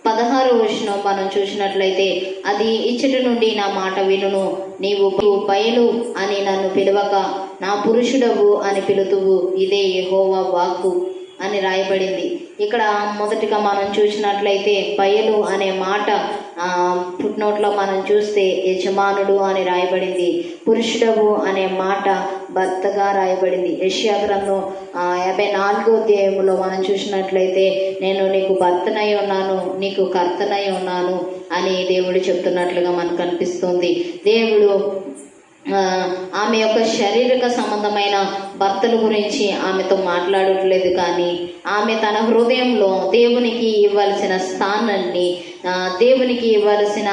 16వ వచనం మనం చూసినట్లయితే, అది ఇచ్చటి నుండి నా మాట వినును, నీవు బయలు అని నన్ను పిలవక నా పురుషుడవు అని పిలుతువు, ఇదే యెహోవా వాక్కు అని రాయబడింది. ఇక్కడ మొదటిగా మనం చూసినట్లయితే బయలు అనే మాట ఫుట్నోట్లో మనం చూస్తే యజమానుడు అని రాయబడింది. పురుషుడవు అనే మాట భర్తగా రాయబడింది. యెషయా గ్రంథం 54వ అధ్యాయంలో మనం చూసినట్లయితే, నేను నీకు భర్తనై ఉన్నాను, నీకు కర్తనై ఉన్నాను అని దేవుడు చెప్తున్నట్లుగా మనకు కనిపిస్తుంది. దేవుడు ఆమె యొక్క శారీరక సంబంధమైన భర్తల గురించి ఆమెతో మాట్లాడట్లేదు, కానీ ఆమె తన హృదయంలో దేవునికి ఇవ్వాల్సిన స్థానాన్ని, దేవునికి ఇవ్వాల్సిన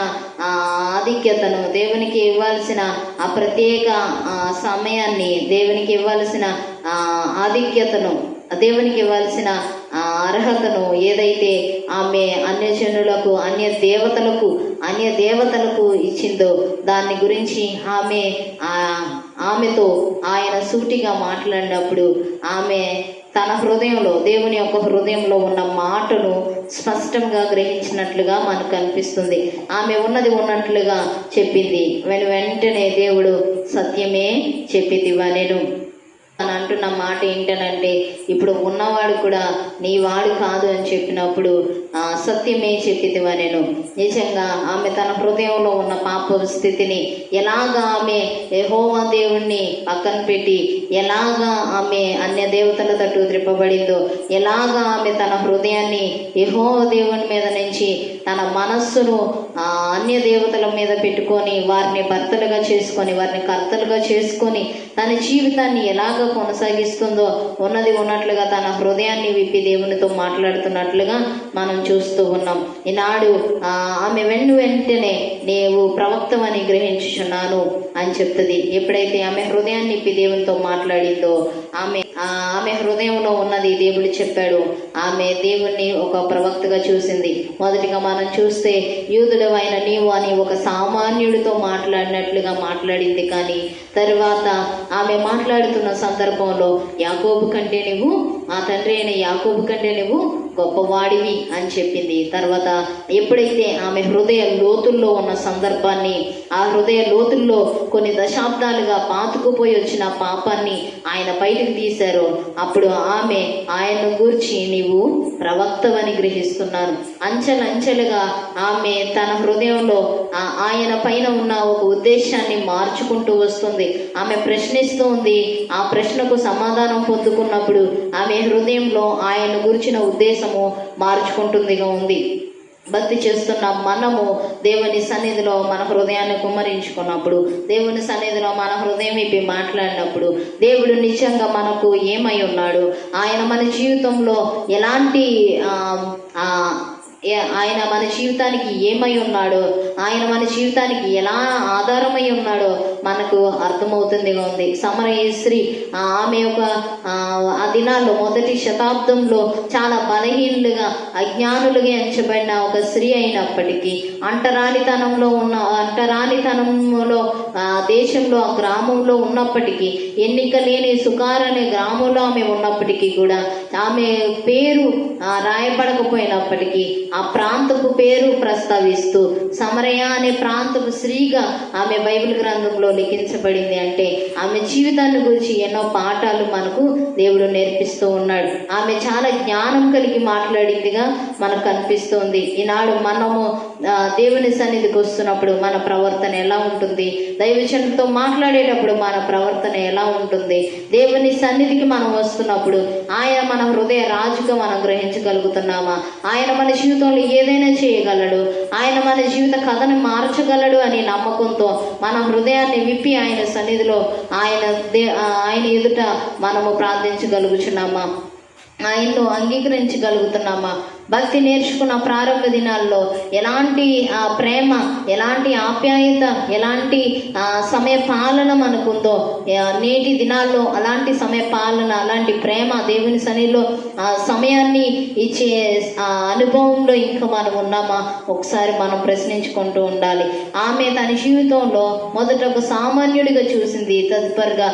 ఆధిక్యతను, దేవునికి ఇవ్వాల్సిన ఆ ప్రత్యేక సమయాన్ని, దేవునికి ఇవ్వాల్సిన ఆధిక్యతను, దేవునికి ఇవ్వాల్సిన అర్హతను ఏదైతే ఆమె అన్యజనులకు అన్య దేవతలకు ఇచ్చిందో దాన్ని గురించి ఆమెతో ఆయన సూటిగా మాట్లాడినప్పుడు ఆమె తన హృదయంలో, దేవుని యొక్క హృదయంలో ఉన్న మాటను స్పష్టంగా గ్రహించినట్లుగా మనకు కనిపిస్తుంది. ఆమె ఉన్నది ఉన్నట్లుగా చెప్పింది. వెంటనే దేవుడు సత్యమే చెప్పితివా నేను అని అంటున్న మాట ఏంటనంటే, ఇప్పుడు ఉన్నవాడు కూడా నీ వాడు కాదు అని చెప్పినప్పుడు సత్యమే చెప్పితివా నేను. నిజంగా ఆమె తన హృదయంలో ఉన్న పాప స్థితిని ఎలాగా ఆమె యెహోవా దేవుణ్ణి పక్కన పెట్టి ఎలాగా ఆమె అన్య దేవతల తట్టు త్రిప్పబడిందో, ఎలాగా ఆమె తన హృదయాన్ని యెహోవా దేవుని మీద నుంచి తన మనస్సును అన్య దేవతల మీద పెట్టుకొని వారిని భర్తలుగా చేసుకొని వారిని కర్తలుగా చేసుకొని తన జీవితాన్ని ఎలాగ కొనసాగిస్తుందో ఉన్నది ఉన్నట్లుగా తన హృదయాన్ని విప్పి దేవునితో మాట్లాడుతున్నట్లుగా మనం చూస్తూ ఉన్నాం. ఈనాడు ఆమె వెంటనే నీవు ప్రవక్తవని గ్రహించుచున్నాను అని చెప్తుంది. ఎప్పుడైతే ఆమె హృదయాన్ని విప్పి దేవునితో మాట్లాడిందో ఆమె హృదయంలో ఉన్నది దేవుడు చెప్పాడు. ఆమె దేవుణ్ణి ఒక ప్రవక్తగా చూసింది. మొదటిగా మనం చూస్తే యూదుడవైన నీవు అని ఒక సామాన్యుడితో మాట్లాడినట్లుగా మాట్లాడింది. కానీ తరువాత ఆమె మాట్లాడుతున్న సందర్భంలో యాకోబు కంటే నువ్వు, మా తండ్రి అయిన యాకోబు కంటే నువ్వు గొప్పవాడివి అని చెప్పింది. తర్వాత ఎప్పుడైతే ఆమె హృదయ లోతుల్లో ఉన్న సందర్భాన్ని, ఆ హృదయ లోతుల్లో కొన్ని దశాబ్దాలుగా పాతుకుపోయి వచ్చిన పాపాన్ని ఆయన బయటకు తీశారో, అప్పుడు ఆమె ఆయన్ను గూర్చి నీవు ప్రవక్తవని గ్రహిస్తున్నాను. అంచెలంచెలుగా ఆమె తన హృదయంలో ఆయన పైన ఉన్న ఒక ఉద్దేశాన్ని మార్చుకుంటూ వస్తుంది. ఆమె ప్రశ్నిస్తూ ఉంది. ఆ ప్రశ్నకు సమాధానం పొందుకున్నప్పుడు ఆమె హృదయంలో ఆయన గురించిన ఉద్దేశము మార్చుకుంటుందిగా ఉంది. భక్తి చేస్తున్న మనము దేవుని సన్నిధిలో మన హృదయాన్ని కుమ్మరించుకున్నప్పుడు, దేవుని సన్నిధిలో మన హృదయం విప్పి మాట్లాడినప్పుడు, దేవుడు నిజంగా మనకు ఏమై ఉన్నాడు, ఆయన మన జీవితంలో ఎలాంటి ఆయన మన జీవితానికి ఏమై ఉన్నాడో, ఆయన మన జీవితానికి ఎలా ఆధారమై ఉన్నాడో మనకు అర్థమవుతుందిగా ఉంది. సమరయ స్త్రీ ఆమె యొక్క ఆ దినాల్లో మొదటి శతాబ్దంలో చాలా బలహీనులుగా అజ్ఞానులుగా ఎంచబడిన ఒక స్త్రీ అయినప్పటికీ, అంటరానితనంలో దేశంలో ఆ గ్రామంలో ఉన్నప్పటికీ, ఎన్నిక లేని సుకార్ అనే గ్రామంలో ఆమె ఉన్నప్పటికీ కూడా, ఆమె పేరు రాయబడకపోయినప్పటికీ ఆ ప్రాంతపు పేరు ప్రస్తావిస్తూ సమరయ అనే ప్రాంతపు స్త్రీగా ఆమె బైబిల్ గ్రంథంలో లిఖించబడింది. అంటే ఆమె జీవితాన్ని గురించి ఎన్నో పాఠాలు మనకు దేవుడు నేర్పిస్తూ ఉన్నాడు. ఆమె చాలా జ్ఞానం కలిగి మాట్లాడిందిగా మనకు కనిపిస్తుంది. ఈనాడు మనము దేవుని సన్నిధికి వస్తున్నప్పుడు మన ప్రవర్తన ఎలా ఉంటుంది, దైవజనులతో మాట్లాడేటప్పుడు మన ప్రవర్తన ఎలా ఉంటుంది, దేవుని సన్నిధికి మనం వస్తున్నప్పుడు ఆయన మన హృదయ రాజుగా మనం గ్రహించగలుగుతున్నామా, ఆయన మన జీవితంలో ఏదైనా చేయగలడు, ఆయన మన జీవిత కథను మార్చగలడు అని నమ్మకంతో మన హృదయాన్ని విప్పి ఆయన సన్నిధిలో ఆయన ఎదుట మనము ప్రార్థించగలుగుచున్నామా, ఆయన్ను అంగీకరించగలుగుతున్నామా. భక్తి నేర్చుకున్న ప్రారంభ దినాల్లో ఎలాంటి ప్రేమ, ఎలాంటి ఆప్యాయత, ఎలాంటి సమయ పాలన మనకుందో నేటి దినాల్లో అలాంటి సమయ పాలన, అలాంటి ప్రేమ, దేవుని సన్నిధిలో సమయాన్ని ఇచ్చే అనుభవంలో ఇంకా మనం ఉన్నామా ఒకసారి మనం ప్రశ్నించుకుంటూ ఉండాలి. ఆమె తన జీవితంలో మొదట ఒక సామాన్యుడిగా చూసింది, తదుపరిగా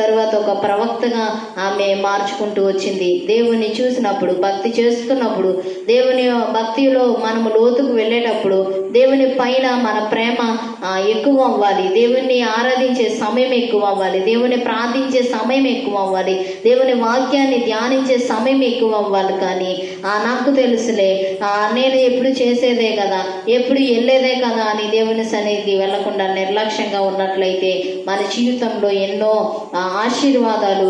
తర్వాత ఒక ప్రవక్తగా ఆమె మార్చుకుంటూ వచ్చింది. దేవుని చూసినప్పుడు, భక్తి చేస్తున్నప్పుడు, దేవుని భక్తిలో మనము లోతుకు వెళ్ళేటప్పుడు దేవుని పైన మన ప్రేమ ఎక్కువ అవ్వాలి, దేవుని ఆరాధించే సమయం ఎక్కువ అవ్వాలి, దేవుని ప్రార్థించే సమయం ఎక్కువ అవ్వాలి, దేవుని వాక్యాన్ని ధ్యానించే సమయం ఎక్కువ అవ్వాలి. కానీ నాకు తెలుసులే, నేను ఎప్పుడు చేసేదే కదా, ఎప్పుడు వెళ్ళేదే కదా అని దేవుని సన్నిధి వెళ్లకుండా నిర్లక్ష్యంగా ఉన్నట్లయితే మన జీవితంలో ఎన్నో ఆశీర్వాదాలు,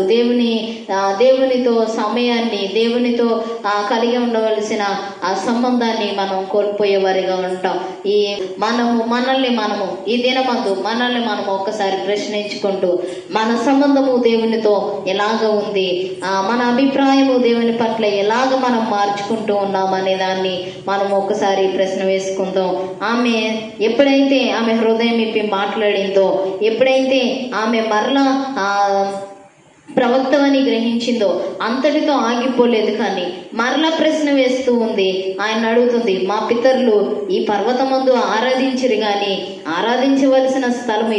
దేవునితో సమయాన్ని, దేవునితో కలిగి ఉండవలసిన ఆ సంబంధాన్ని మనం కోల్పోయేవారిగా ఉంటాం. ఈ దినమందు మనల్ని మనము ఒక్కసారి ప్రశ్నించుకుంటూ మన సంబంధము దేవునితో ఎలాగ ఉంది, మన అభిప్రాయము దేవుని పట్ల ఎలాగ మనం మార్చుకుంటూ ఉన్నాం అనే దాన్ని మనం ఒక్కసారి ప్రశ్న వేసుకుందాం. ఆమె ఎప్పుడైతే ఆమె హృదయం ఇప్పి మాట్లాడిందో, ఎప్పుడైతే ఆమె మరలా ప్రవక్తవని గ్రహించిందో అంతటితో ఆగిపోలేదు. కానీ మరలా ప్రశ్న వేస్తూ ఉంది. ఆయన అడుగుతుంది, మా పితరులు ఈ పర్వతమందు ఆరాధించిరి గాని ఆరాధించవలసిన స్థలము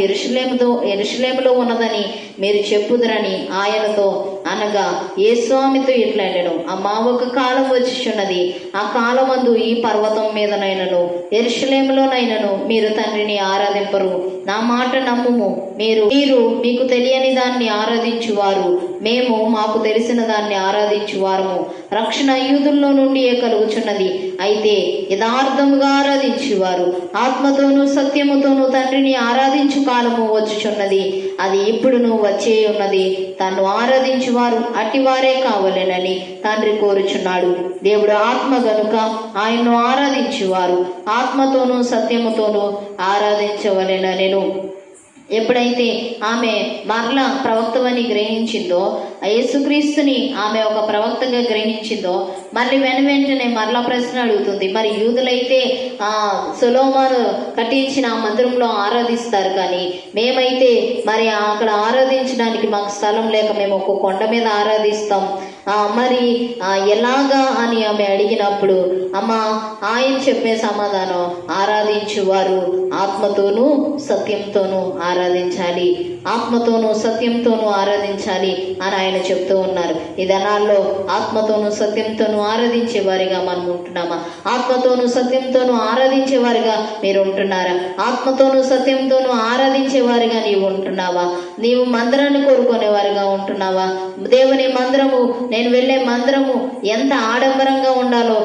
యెరూషలేములో ఉన్నదని మీరు చెప్పుదురని ఆయనతో అనగా యేసుస్వామితో ఇట్లాడను, అమ్మా ఒక కాలం వచ్చుచున్నది, ఆ కాలమందు ఈ పర్వతం మీదనైనను యెరూషలేములోనైనను మీరు తండ్రిని ఆరాధింపరు. నా మాట నమ్ముము, మీరు మీకు తెలియని దాన్ని ఆరాధించువారు, మేము మాకు తెలిసిన దాన్ని ఆరాధించువారము. రక్షణ యూదుల్లో నుండి కలుగుచున్నది. అయితే యథార్థముగా ఆరాధించువారు ఆత్మతోనూ సత్యముతోనూ తండ్రిని ఆరాధించు కాలము వచ్చుచున్నది, అది ఇప్పుడును వచ్చే ఉన్నది. తను ఆరాధించువారు అట్టివారే కావాలనని తండ్రి కోరుచున్నాడు. దేవుడు ఆత్మ గనుక ఆయన్ను ఆరాధించువారు ఆత్మతోనూ సత్యముతోనూ ఆరాధించవలెననెను. ఎప్పుడైతే ఆమె మరలా ప్రవక్తవని గ్రహించిందో, యేసుక్రీస్తుని ఆమె ఒక ప్రవక్తగా గ్రహించిందో, మళ్ళీ వెంటనే మరలా ప్రశ్న అడుగుతుంది. మరి యూదులైతే సొలొమోను కట్టించిన మందిరంలో ఆరాధిస్తారు, కానీ మేమైతే మరి అక్కడ ఆరాధించడానికి మాకు స్థలం లేక మేము ఒక కొండ మీద ఆరాధిస్తాం, మరి ఎలాగా అని ఆమె అడిగినప్పుడు ఆయన చెప్పే సమాధానం, ఆరాధించువారు ఆత్మతోనూ సత్యంతోనూ ఆరాధించాలి, ఆత్మతోనూ సత్యంతోనూ ఆరాధించాలి అని ఆయన చెప్తూ ఉన్నారు. ఈ దినాల్లో ఆత్మతోనూ సత్యంతోనూ ఆరాధించే వారిగా మనం ఉంటున్నామా? ఆత్మతోనూ సత్యంతోనూ ఆరాధించే వారిగా మీరు ఉంటున్నారా? ఆత్మతోనూ సత్యంతోనూ ఆరాధించే వారిగా నీవు ఉంటున్నావా? నీవు మందిరాన్ని కోరుకునే వారిగా ఉంటున్నావా? దేవుని మందిరము, నేను వెళ్ళే మందిరము ఎంత ఆడంబరంగా ఉండాలో,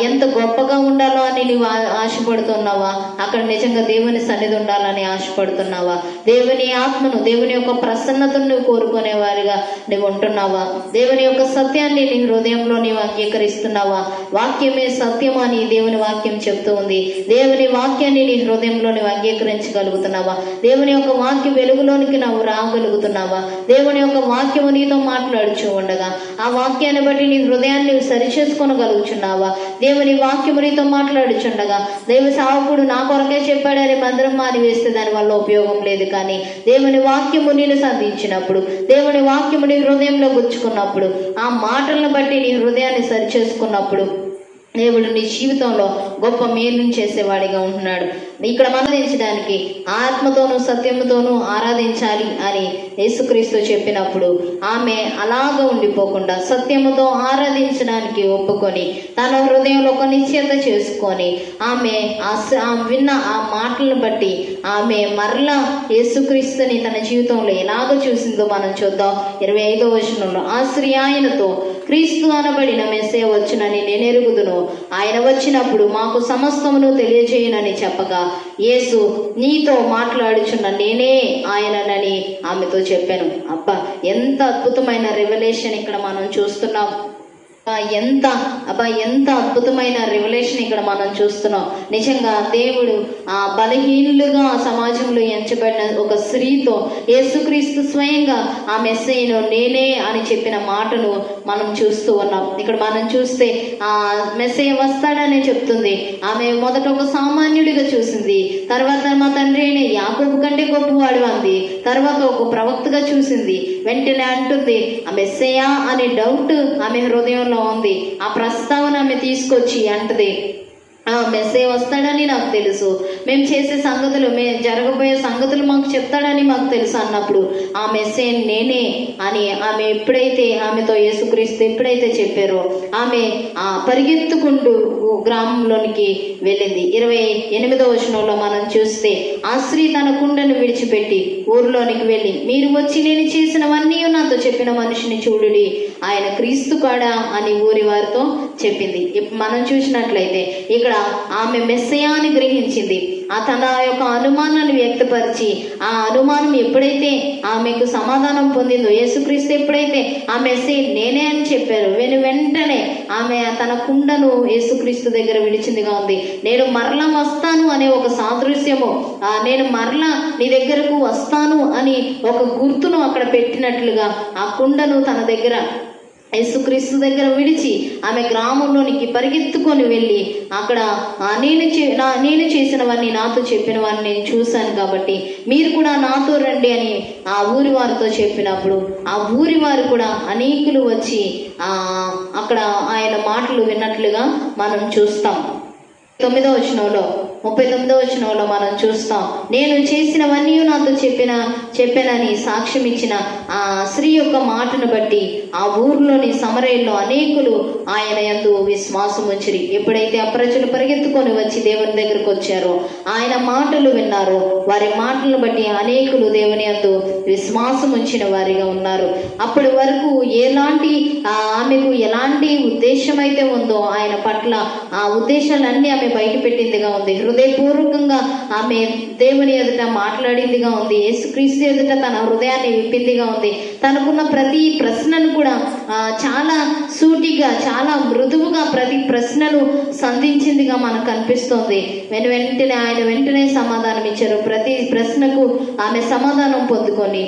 ఎంత గొప్పగా ఉండాలో అని నీవు ఆశపడుతున్నావా? అక్కడ నిజంగా దేవుని సన్నిధి ఉండాలని ఆశపడుతున్నావా? దేవుని ఆత్మను, దేవుని యొక్క ప్రసన్నతను నువ్వు కోరుకునే వారిగా నువ్వు ఉంటున్నావా? దేవుని యొక్క సత్యాన్ని నీ హృదయంలో నీవు అంగీకరిస్తున్నావా? వాక్యమే సత్యం అని దేవుని వాక్యం చెప్తూ ఉంది. దేవుని వాక్యాన్ని నీ హృదయంలో నువ్వు అంగీకరించగలుగుతున్నావా? దేవుని యొక్క వాక్య వెలుగులోనికి నువ్వు రాగలుగుతున్నావా? దేవుని యొక్క వాక్యము నీతో మాట్లాడుచు ఉండగా ఆ వాక్యాన్ని బట్టి నీ హృదయాన్ని నువ్వు సరిచేసుకోగలుగుచున్నావా? దేవుని వాక్యము నీతో మాట్లాడుచుండగా, దైవ సేవకుడు నా కొరకే చెప్పాడని మందిరం మానివేస్తే దాని వల్ల ఉపయోగం లేదు. కానీ దేవుని వాక్యము నేను సంధించినప్పుడు, దేవుని వాక్యము నీ హృదయంలో గుచ్చుకున్నప్పుడు, ఆ మాటలను బట్టి నీ హృదయాన్ని సరిచేసుకున్నప్పుడు దేవుడు నీ జీవితంలో గొప్ప మేలును చేసేవాడిగా ఉంటున్నాడు. ఇక్కడ ఆరాధించడానికి ఆత్మతోనూ సత్యముతోనూ ఆరాధించాలి అని యేసుక్రీస్తు చెప్పినప్పుడు ఆమె అలాగ ఉండిపోకుండా సత్యముతో ఆరాధించడానికి ఒప్పుకొని తన హృదయంలో ఒక నిశ్చయత చేసుకొని ఆమె విన్న ఆ మాటలను బట్టి ఆమె మరలా యేసుక్రీస్తుని తన జీవితంలో ఎలాగ చూసిందో మనం చూద్దాం. 25వ వచనంలో, ఆ స్త్రీ ఆయనతో, క్రీస్తు అనబడిన మెస్సీయ వచ్చునని నేనెరుగుదును, ఆయన వచ్చినప్పుడు మాకు సమస్తమును తెలియజేయునని చెప్పగా, యేసు, నీతో మాట్లాడుచున్న నేనే ఆయననని ఆమెతో చెప్పాను. ఎంత అద్భుతమైన రెవల్యూషన్ ఇక్కడ మనం చూస్తున్నాం. ఎంత అద్భుతమైన రెవల్యూషన్ ఇక్కడ మనం చూస్తున్నాం. నిజంగా దేవుడు ఆ బలహీనులుగా సమాజంలో ఎంచబడిన ఒక స్త్రీతో యేసుక్రీస్తు స్వయంగా ఆ మెస్సీయను నేనే అని చెప్పిన మాటను మనం చూస్తూ ఉన్నాం. ఇక్కడ మనం చూస్తే ఆ మెస్సీయ వస్తాడని చెప్తుంది. ఆమె మొదట ఒక సామాన్యుడిగా చూసింది, తర్వాత మా తండ్రి అయిన యాకోబు కంటే గొప్పవాడు అంది, తర్వాత ఒక ప్రవక్తగా చూసింది. వెంటనే అంటుంది ఆ మెస్సీయా అనే డౌట్ ఆమె హృదయంలో ఉంది. ఆ ప్రస్తావన ఆమె తీసుకొచ్చి అంటది, మెస్సీయ వస్తాడని నాకు తెలుసు, మేము చేసే సంగతులు, మేము జరగబోయే సంగతులు మాకు చెప్తాడని మాకు తెలుసు అన్నప్పుడు ఆ మెస్సీయ నేనే అని ఆమె ఎప్పుడైతే ఆమెతో యేసుక్రీస్తు ఎప్పుడైతే చెప్పారో ఆమె పరిగెత్తుకుంటూ గ్రామంలోనికి వెళ్ళింది. 28వ వచనంలో మనం చూస్తే, ఆ స్త్రీ తన కుండను విడిచిపెట్టి ఊరిలోనికి వెళ్ళి, మీరు వచ్చి నేను చేసినవన్నీ నాతో చెప్పిన మనిషిని చూడుడి, ఆయన క్రీస్తు కాడా అని ఊరి వారితో చెప్పింది. మనం చూసినట్లయితే ఇక్కడ ఆమె మెస్సీయాని గ్రహించింది. తన యొక్క అనుమానాన్ని వ్యక్తపరిచి ఆ అనుమానం ఎప్పుడైతే ఆమెకు సమాధానం పొందిందో, యేసుక్రీస్తు ఎప్పుడైతే ఆ మెస్సీ నేనే అని చెప్పారు, వెంటనే ఆమె తన కుండను యేసుక్రీస్తు దగ్గర విడిచిందిగా ఉంది. నేను మరలా వస్తాను అనే ఒక సాదృశ్యము, నేను మరలా నీ దగ్గరకు వస్తాను అని ఒక గుర్తును అక్కడ పెట్టినట్లుగా ఆ కుండను తన దగ్గర యేసుక్రీస్తు దగ్గర విడిచి ఆమె గ్రామంలోనికి పరిగెత్తుకొని వెళ్ళి అక్కడ నేను చేసినవన్నీ నాతో చెప్పినవన్నీ నేను చూశాను కాబట్టి మీరు కూడా నాతో రండి అని ఆ ఊరి వారితో చెప్పినప్పుడు ఆ ఊరి వారు కూడా అనేకులు వచ్చి అక్కడ ఆయన మాటలు విన్నట్లుగా మనం చూస్తాం. 39వ వచనంలో మనం చూస్తాం, నేను చేసినవన్నీ నాతో చెప్పానని సాక్ష్యం ఇచ్చిన ఆ స్త్రీ యొక్క మాటను బట్టి ఆ ఊర్లోని సమరయంలో అనేకులు ఆయన యందు విశ్వాసం ఉంచిరి. ఎప్పుడైతే ఆ ప్రజలు పరిగెత్తుకొని వచ్చి దేవుని దగ్గరకు వచ్చారో, ఆయన మాటలు విన్నారో, వారి మాటలను బట్టి అనేకులు దేవుని యందు విశ్వాసం ఉంచిన వారిగా ఉన్నారు. అప్పటి వరకు ఆమెకు ఎలాంటి ఉద్దేశం అయితే ఉందో ఆయన పట్ల ఆ ఉద్దేశాలన్నీ ఆమె బయట పెట్టిందిగా ఉంది. హృదయపూర్వకంగా ఆమె దేవుని ఎదుట మాట్లాడిందిగా ఉంది. యేసుక్రీస్తు ఎదుట తన హృదయాన్ని విప్పిందిగా ఉంది. తనకున్న ప్రతి ప్రశ్నను కూడా చాలా సూటిగా, చాలా మృదువుగా ప్రతి ప్రశ్నను సంధించిందిగా మనకు కనిపిస్తోంది. వెంటనే సమాధానం ఇచ్చారు. ప్రతి ప్రశ్నకు ఆమె సమాధానం పొందుకొని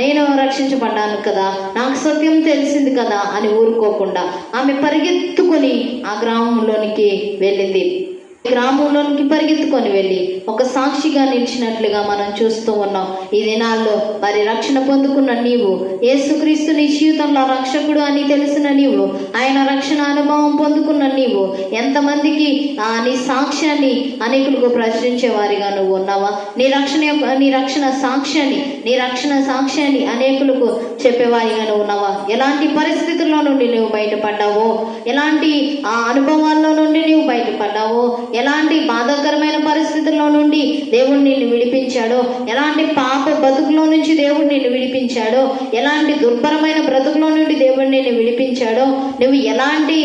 నేను రక్షించబడ్డాను కదా, నాకు సత్యం తెలిసింది కదా అని ఊరుకోకుండా ఆమె పరిగెత్తుకొని ఆ గ్రామంలోనికి వెళ్ళింది. గ్రామంలోనికి పరిగెత్తుకొని వెళ్ళి ఒక సాక్షిగా నిలిచినట్లుగా మనం చూస్తూ ఉన్నాం. ఈ దినాల్లో మరి రక్షణ పొందుకున్న నీవు, యేసుక్రీస్తు నీ జీవితంలో రక్షకుడు అని తెలిసిన నీవు, ఆయన రక్షణ అనుభవం పొందుకున్న నీవు ఎంతమందికి నీ సాక్ష్యాన్ని అనేకులకు ప్రచురించే వారిగా నువ్వు ఉన్నావా? నీ రక్షణ సాక్ష్యాన్ని అనేకులకు చెప్పేవారిగా నువ్వు ఉన్నావా? ఎలాంటి పరిస్థితుల్లో నుండి నువ్వు బయటపడ్డావో, ఎలాంటి అనుభవాల్లో నుండి నువ్వు బయటపడ్డావో, ఎలాంటి బాధాకరమైన పరిస్థితుల్లో నుండి దేవుడు నిన్ను విడిపించాడో, ఎలాంటి పాప బతుకులో నుంచి దేవుడు నిన్ను విడిపించాడో, ఎలాంటి దుర్భరమైన బ్రతుకులో నుండి దేవుడు నిన్ను విడిపించాడో, నువ్వు ఎలాంటి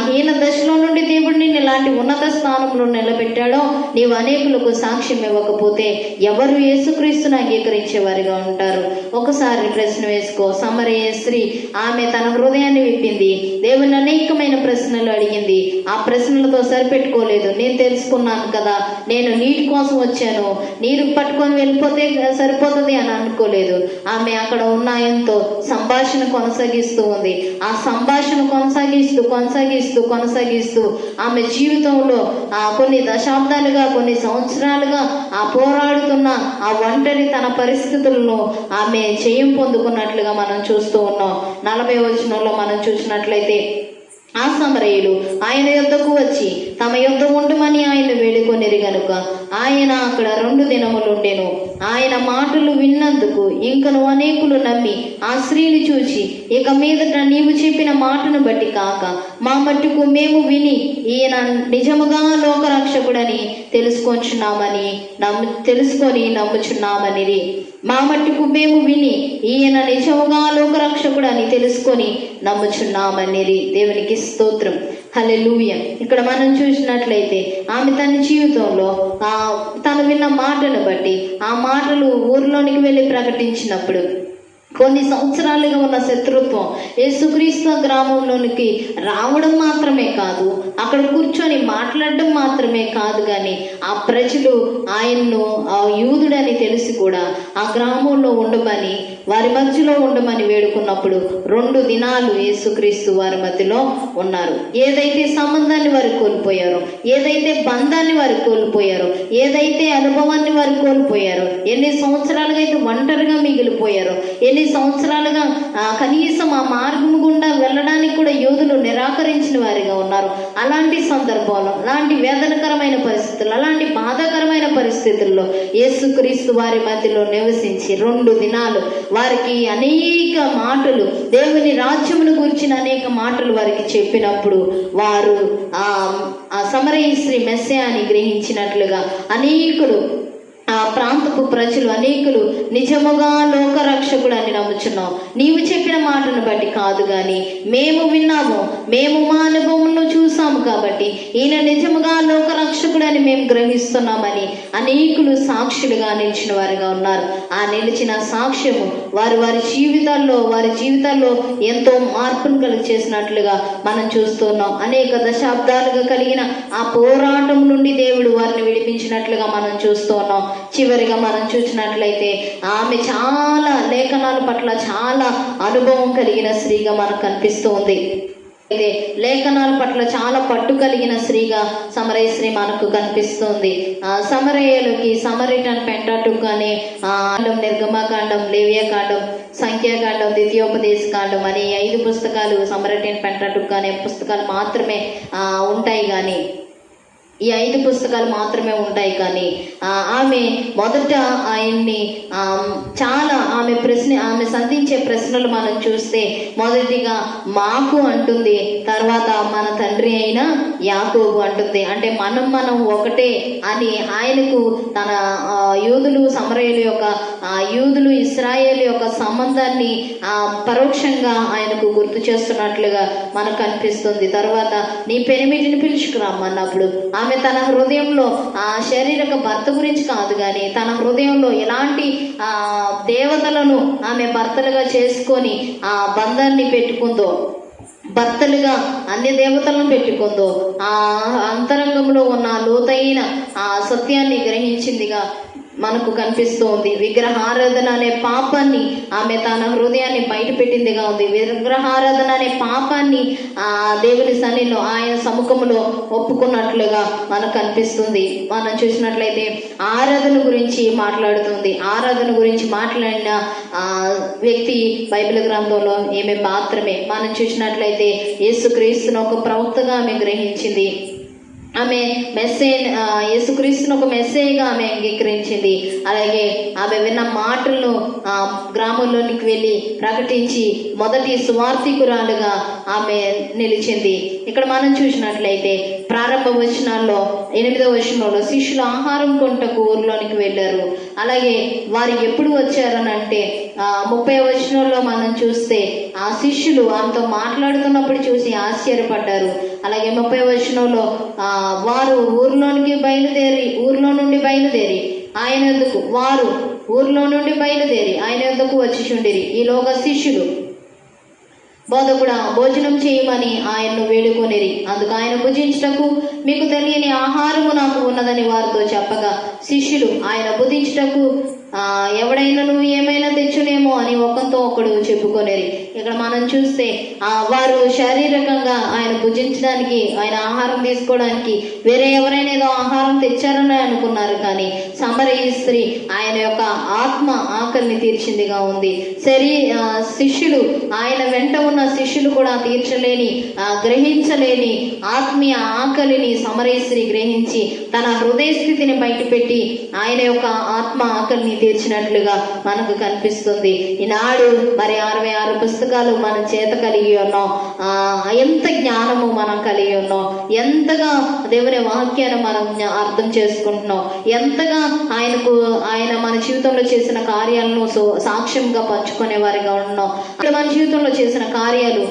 హీన దశలో నుండి దేవుడు నిన్ను ఎలాంటి ఉన్నత స్థానంలో నిలబెట్టాడో, నీవు అనేకులకు సాక్ష్యం ఇవ్వకపోతే ఎవరు యేసుక్రీస్తును అంగీకరించేవారిగా ఉంటారు? ఒకసారి ప్రశ్న వేసుకో. సమరయ స్త్రీ ఆమె తన హృదయాన్ని విప్పింది, దేవుని అనేకమైన ప్రశ్నలు అడిగింది. ఆ ప్రశ్నలతో సరిపెట్టుకోలేదు. నేను తెలుసుకున్నాను కదా, నేను నీటి కోసం వచ్చాను, నీరు పట్టుకొని వెళ్ళిపోతే సరిపోతుంది అని అనుకోలేదు. ఆమె అక్కడ ఉన్న ఆయనతో సంభాషణ కొనసాగిస్తూ ఉంది. ఆ సంభాషణ కొనసాగిస్తూ ఆమె జీవితంలో కొన్ని దశాబ్దాలుగా, కొన్ని సంవత్సరాలుగా పోరాడుతున్న ఆ ఒంటరి తన పరిస్థితులను ఆమె జయం పొందుకున్నట్లుగా మనం చూస్తూ ఉన్నాం. 40వ వచనంలో మనం చూసినట్లయితే, ఆ సమరయులు ఆయన యొద్దకు వచ్చి తమ యొద్ద ఉండమని ఆయన వేడుకొనిరి గనుక ఆయన అక్కడ 2 దినములుండెను. ఆయన మాటలు విన్నందుకు ఇంకను అనేకులు నమ్మి ఆ స్త్రీని చూచి, ఇక మీదట నీవు చెప్పిన మాటను బట్టి కాక మా మట్టుకు మేము విని ఈయన నిజముగా లోకరక్షకుడని తెలుసుకొని నమ్ముచున్నామనిరి. మా మట్టుకు మేము విని ఈయన నిజముగా లోకరక్షకుడని తెలుసుకొని నమ్ముచున్నామనిరి. దేవునికి స్తోత్రం. హల్లెలూయా. ఇక్కడ మనం చూసినట్లయితే ఆమె తన జీవితంలో తను విన్న మాటను బట్టి ఆ మాటలు ఊర్లోనికి వెళ్ళి ప్రకటించినప్పుడు కొన్ని సంవత్సరాలుగా ఉన్న శత్రుత్వం యేసుక్రీస్తు గ్రామంలోనికి రావడం మాత్రమే కాదు, అక్కడ కూర్చొని మాట్లాడడం మాత్రమే కాదు, కానీ ఆ ప్రజలు ఆయన్ను యూదుడని తెలిసి కూడా ఆ గ్రామంలో ఉండమని, వారి మధ్యలో ఉండమని వేడుకున్నప్పుడు 2 దినాలు యేసుక్రీస్తు వారి మధ్యలో ఉన్నారు. ఏదైతే సంబంధాన్ని వారు కోల్పోయారో, ఏదైతే బంధాన్ని వారు కోల్పోయారో, ఏదైతే అనుభవాన్ని వారు కోల్పోయారో, ఎన్ని సంవత్సరాలుగా అయితే ఒంటరిగా మిగిలిపోయారో, ఎన్ని సంవత్సరాలుగా కనీసం ఆ మార్గం గుండా వెళ్ళడానికి కూడా యూదులు నిరాకరించిన వారిగా ఉన్నారు. అలాంటి సందర్భంలో, అలాంటి వేదనకరమైన పరిస్థితుల్లో, అలాంటి బాధాకరమైన పరిస్థితుల్లో యేసుక్రీస్తు వారి మధ్యలో నివసించి 2 దినాలు వారికి అనేక మాటలు, దేవుని రాజ్యమును గురించిన అనేక మాటలు వారికి చెప్పినప్పుడు వారు ఆ సమరయ స్త్రీ మెస్సియాని గ్రహించినట్లుగా అనేకులు, ఆ ప్రాంతపు ప్రజలు అనేకులు నిజముగా లోకరక్షకుడు అని నమ్ముచున్నాం. నీవు చెప్పిన మాటను బట్టి కాదు, కానీ మేము విన్నాము, మేము మా అనుభవంలో చూసాము కాబట్టి ఈయన నిజముగా లోకరక్షకుడు అని మేము గ్రహిస్తున్నామని అనేకులు సాక్షులుగా నిలిచిన వారిగా ఉన్నారు. ఆ నిలిచిన సాక్ష్యము వారి జీవితాల్లో ఎంతో మార్పును కలిగి చేసినట్లుగా మనం చూస్తున్నాం. అనేక దశాబ్దాలుగా కలిగిన ఆ పోరాటం నుండి దేవుడు వారిని విడిపించినట్లుగా మనం చూస్తున్నాం. చివరిగా మనం చూసినట్లయితే ఆమె చాలా లేఖనాల పట్ల చాలా అనుభవం కలిగిన స్త్రీగా మనకు కనిపిస్తుంది. అయితే లేఖనాల పట్ల చాలా పట్టు కలిగిన స్త్రీగా సమరయ స్త్రీ మనకు కనిపిస్తుంది. సమరయలకి సమరిటన్ పెంటాటుక్ అనే నిర్గమకాండం, లేవియాకాండం, సంఖ్యాకాండం, ద్వితీయోపదేశ కాండం అనే 5 పుస్తకాలు, సమరిటన్ పెంటాటుక్ అనే పుస్తకాలు మాత్రమే ఉంటాయి. కానీ ఈ 5 పుస్తకాలు మాత్రమే ఉంటాయి. కానీ ఆమె మొదట ఆయన్ని చాలా ఆమె సంధించే ప్రశ్నలు మనం చూస్తే మొదటిగా మాకు అంటుంది, తర్వాత మన తండ్రి అయిన యాకోబు అంటుంది. అంటే మనం ఒకటే అని ఆయనకు తన యూదులు సమరయుల యొక్క యూదులు ఇశ్రాయేలు యొక్క సంబంధాన్ని పరోక్షంగా ఆయనకు గుర్తు చేస్తున్నట్లుగా మనకు కనిపిస్తుంది. తర్వాత నీ పెనిమిటిని పిలుచుకురమ్మన్నప్పుడు ఆమె తన హృదయంలో శారీరక భర్త గురించి కాదు, కానీ తన హృదయంలో ఎలాంటి దేవతలను ఆమె భర్తలుగా చేసుకొని ఆ బంధాన్ని పెట్టుకుందో, భర్తలుగా అన్య దేవతలను పెట్టుకుందో, ఆ అంతరంగంలో ఉన్న లోతైన ఆ సత్యాన్ని గ్రహించిందిగా మనకు కనిపిస్తోంది. విగ్రహారాధన అనే పాపాన్ని ఆమె తన హృదయాన్ని బయట పెట్టిందిగా ఉంది. విగ్రహారాధన అనే పాపాన్ని దేవుని సన్నిధిలో ఆయన సముఖంలో ఒప్పుకున్నట్లుగా మనకు కనిపిస్తుంది. మనం చూసినట్లయితే ఆరాధన గురించి మాట్లాడుతుంది. ఆరాధన గురించి మాట్లాడిన వ్యక్తి బైబిల్ గ్రంథంలో ఈమె మాత్రమే. మనం చూసినట్లయితే యేసుక్రీస్తును ఒక ప్రవక్తగా ఆమె గ్రహించింది. ఆమె యేసుక్రీస్తును ఒక మెస్సేయగా ఆమె అంగీకరించింది. అలాగే ఆమె విన్న మాటలను గ్రామంలోనికి వెళ్ళి ప్రకటించి మొదటి సువార్థికురాలుగా ఆమె నిలిచింది. ఇక్కడ మనం చూసినట్లయితే ప్రారంభ వచనాల్లో 8వ వచనంలో శిష్యులు ఆహారం కొంటకు ఊర్లోనికి వెళ్ళారు. అలాగే వారు ఎప్పుడు వచ్చారనంటే 30వ వచనంలో మనం చూస్తే ఆ శిష్యులు ఆమెతో మాట్లాడుతున్నప్పుడు చూసి ఆశ్చర్యపడ్డారు. అలాగే 30వ వచనంలో వారు ఊర్లో నుండి బయలుదేరి ఆయన యొద్దకు వచ్చి చుండిరి. ఈలోగా శిష్యులు బోధకుడా భోజనం చేయమని ఆయన్ను వేడుకొనిరి. అందుకు ఆయన భుజించుటకు మీకు తెలియని ఆహారము నాకు ఉన్నదని వారితో చెప్పగా శిష్యులు ఆయన భుజించుటకు ఎవడైనా నువ్వు ఏమైనా తెచ్చునేమో అని ఒకరితో ఒకడు చెప్పుకొనేది. ఇక్కడ మనం చూస్తే వారు శారీరకంగా ఆయన భుజించడానికి, ఆయన ఆహారం తీసుకోవడానికి వేరే ఎవరైనా ఏదో ఆహారం తెచ్చారని అనుకున్నారు. కానీ సమరయ స్త్రీ ఆయన యొక్క ఆత్మ ఆకలిని తీర్చిందిగా ఉంది. శిష్యులు, ఆయన వెంట ఉన్న శిష్యులు కూడా తీర్చలేని, గ్రహించలేని ఆత్మీయ ఆకలిని సమరయ స్త్రీ గ్రహించి తన హృదయ స్థితిని బయటపెట్టి ఆయన యొక్క ఆత్మ ఆకలిని తీర్చినట్లుగా మనకు కనిపిస్తుంది. ఈనాడు మరి 66 పుస్తకాలు మన చేత కలిగి ఉన్నాం. ఎంత జ్ఞానము మనం కలిగి ఉన్నాం, ఎంతగా దేవుని వాక్యాన్ని మనం అర్థం చేసుకుంటున్నాం, ఎంతగా ఆయన మన జీవితంలో చేసిన కార్యాలను సాక్ష్యంగా పంచుకునే వారిగా ఉన్నాం. మన జీవితంలో చేసిన కార్యాలు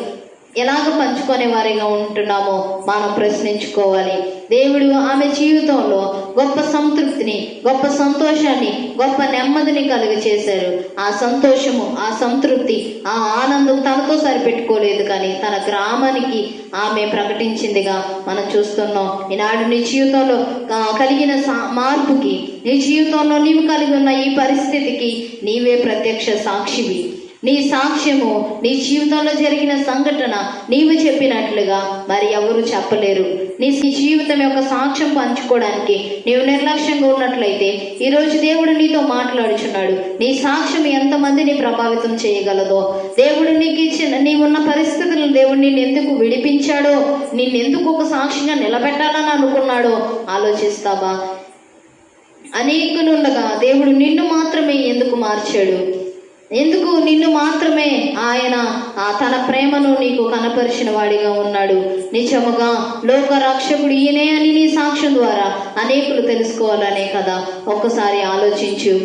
ఎలాగ పంచుకునే వారిగా ఉంటున్నామో మనం ప్రశ్నించుకోవాలి. దేవుడు ఆమె జీవితంలో గొప్ప సంతృప్తిని, గొప్ప సంతోషాన్ని, గొప్ప నెమ్మదిని కలుగచేశారు. ఆ సంతోషము, ఆ సంతృప్తి, ఆ ఆనందం తనతో సరిపెట్టుకోలేదు, కానీ తన గ్రామానికి ఆమె ప్రకటించిందిగా మనం చూస్తున్నాం. ఈనాడు నీ జీవితంలో కలిగిన మార్పుకి, నీ జీవితంలో నీవు కలిగి ఉన్న ఈ పరిస్థితికి నీవే ప్రత్యక్ష సాక్షివి. నీ సాక్ష్యము, నీ జీవితంలో జరిగిన సంఘటన నీవు చెప్పినట్లుగా మరి ఎవరు చెప్పలేరు. నీ జీవితం యొక్క సాక్ష్యం పంచుకోవడానికి నీవు నిర్లక్ష్యంగా ఉన్నట్లయితే ఈరోజు దేవుడు నీతో మాట్లాడుచున్నాడు. నీ సాక్ష్యం ఎంతమందిని ప్రభావితం చేయగలదో, దేవుడు నీకు ఇచ్చిన నీవున్న పరిస్థితులను దేవుడు నిన్ను ఎందుకు విడిపించాడో, నిన్నెందుకు ఒక సాక్షిగా నిలబెట్టాలని అనుకున్నాడో ఆలోచిస్తావా? అనేకులుండగా దేవుడు నిన్ను మాత్రమే ఎందుకు మార్చాడు? ఎందుకు నిన్ను మాత్రమే ఆయన తన ప్రేమను నీకు కనపరిచిన వాడిగా ఉన్నాడు? నిజముగా లోక రక్షకుడు ఈయనే అని నీ సాక్ష్యం ద్వారా అనేకులు తెలుసుకోవాలనే కదా. ఒక్కసారి ఆలోచించు.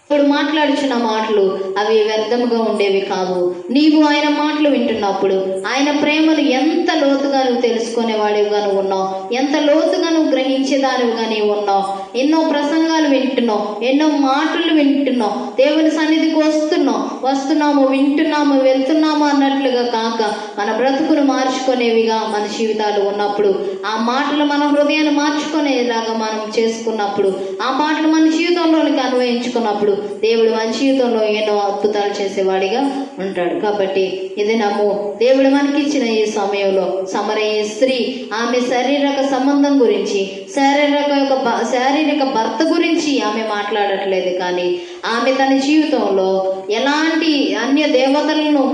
ఇప్పుడు మాట్లాడుచున్న మాటలు అవి వ్యర్థముగా ఉండేవి కావు. నీవు ఆయన మాటలు వింటున్నప్పుడు ఆయన ప్రేమను ఎంత లోతుగా నువ్వు తెలుసుకునేవాడివిగా నువ్వు ఉన్నావు, ఎంత లోతుగా నువ్వు గ్రహించేదానివిగా నీవు ఉన్నావు. ఎన్నో ప్రసంగాలు వింటున్నావు, ఎన్నో మాటలు వింటున్నావు, దేవుని సన్నిధికి వస్తున్నాము, వింటున్నాము, వెళ్తున్నాము అన్నట్లుగా కాక మన బ్రతుకును మార్చుకునేవిగా మన జీవితాలు ఉన్నప్పుడు, ఆ మాటలు మన హృదయాన్ని మార్చుకునేలాగా మనం చేసుకున్నప్పుడు, ఆ మాటలు మన జీవితంలోనికి అన్వయించుకున్నప్పుడు దేవుడు మన జీవితంలో ఎన్నో అద్భుతాలు చేసేవాడిగా ఉంటాడు. కాబట్టి ఇది నమ్ము. దేవుడు మనకిచ్చిన ఈ సమయంలో సమరయ స్త్రీ ఆమె శారీరక సంబంధం గురించి, శారీరక భర్త గురించి ఆమె మాట్లాడట్లేదు, కానీ ఆమె తన జీవితంలో ఎలాంటి అన్య దేవతలను,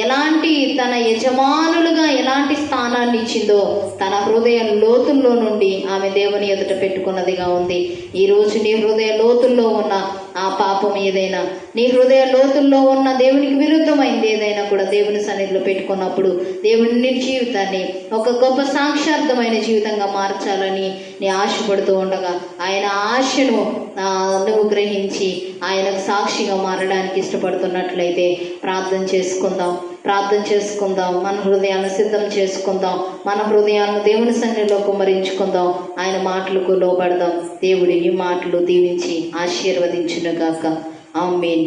ఎలాంటి తన యజమానులుగా ఎలాంటి స్థానాన్ని ఇచ్చిందో తన హృదయ లోతుల్లో నుండి ఆమె దేవుని ఎదుట పెట్టుకున్నదిగా ఉంది. ఈరోజు నీ హృదయ లోతుల్లో ఉన్న ఆ పాపం ఏదైనా, నీ హృదయ లోతుల్లో ఉన్న దేవునికి విరుద్ధమైంది ఏదైనా కూడా దేవుని సన్నిధిలో పెట్టుకున్నప్పుడు దేవుని నీ జీవితాన్ని ఒక గొప్ప సాక్షార్థమైన జీవితంగా మార్చాలని నీ ఆశపడుతూ ఉండగా ఆయన ఆశను నువ్వు గ్రహించి ఆయనకు సాక్షిగా మారడానికి ఇష్టపడుతున్నట్లయితే ప్రార్థన చేసుకుందాం. మన హృదయాలను సిద్ధం చేసుకుందాం. మన హృదయాలను దేవుని సన్నిధిలో కుమ్మరించుకుందాం. ఆయన మాటలకు లోబడదాం. దేవుడి ఈ మాటలు దీవించి ఆశీర్వదించునుగాక. ఆమేన్.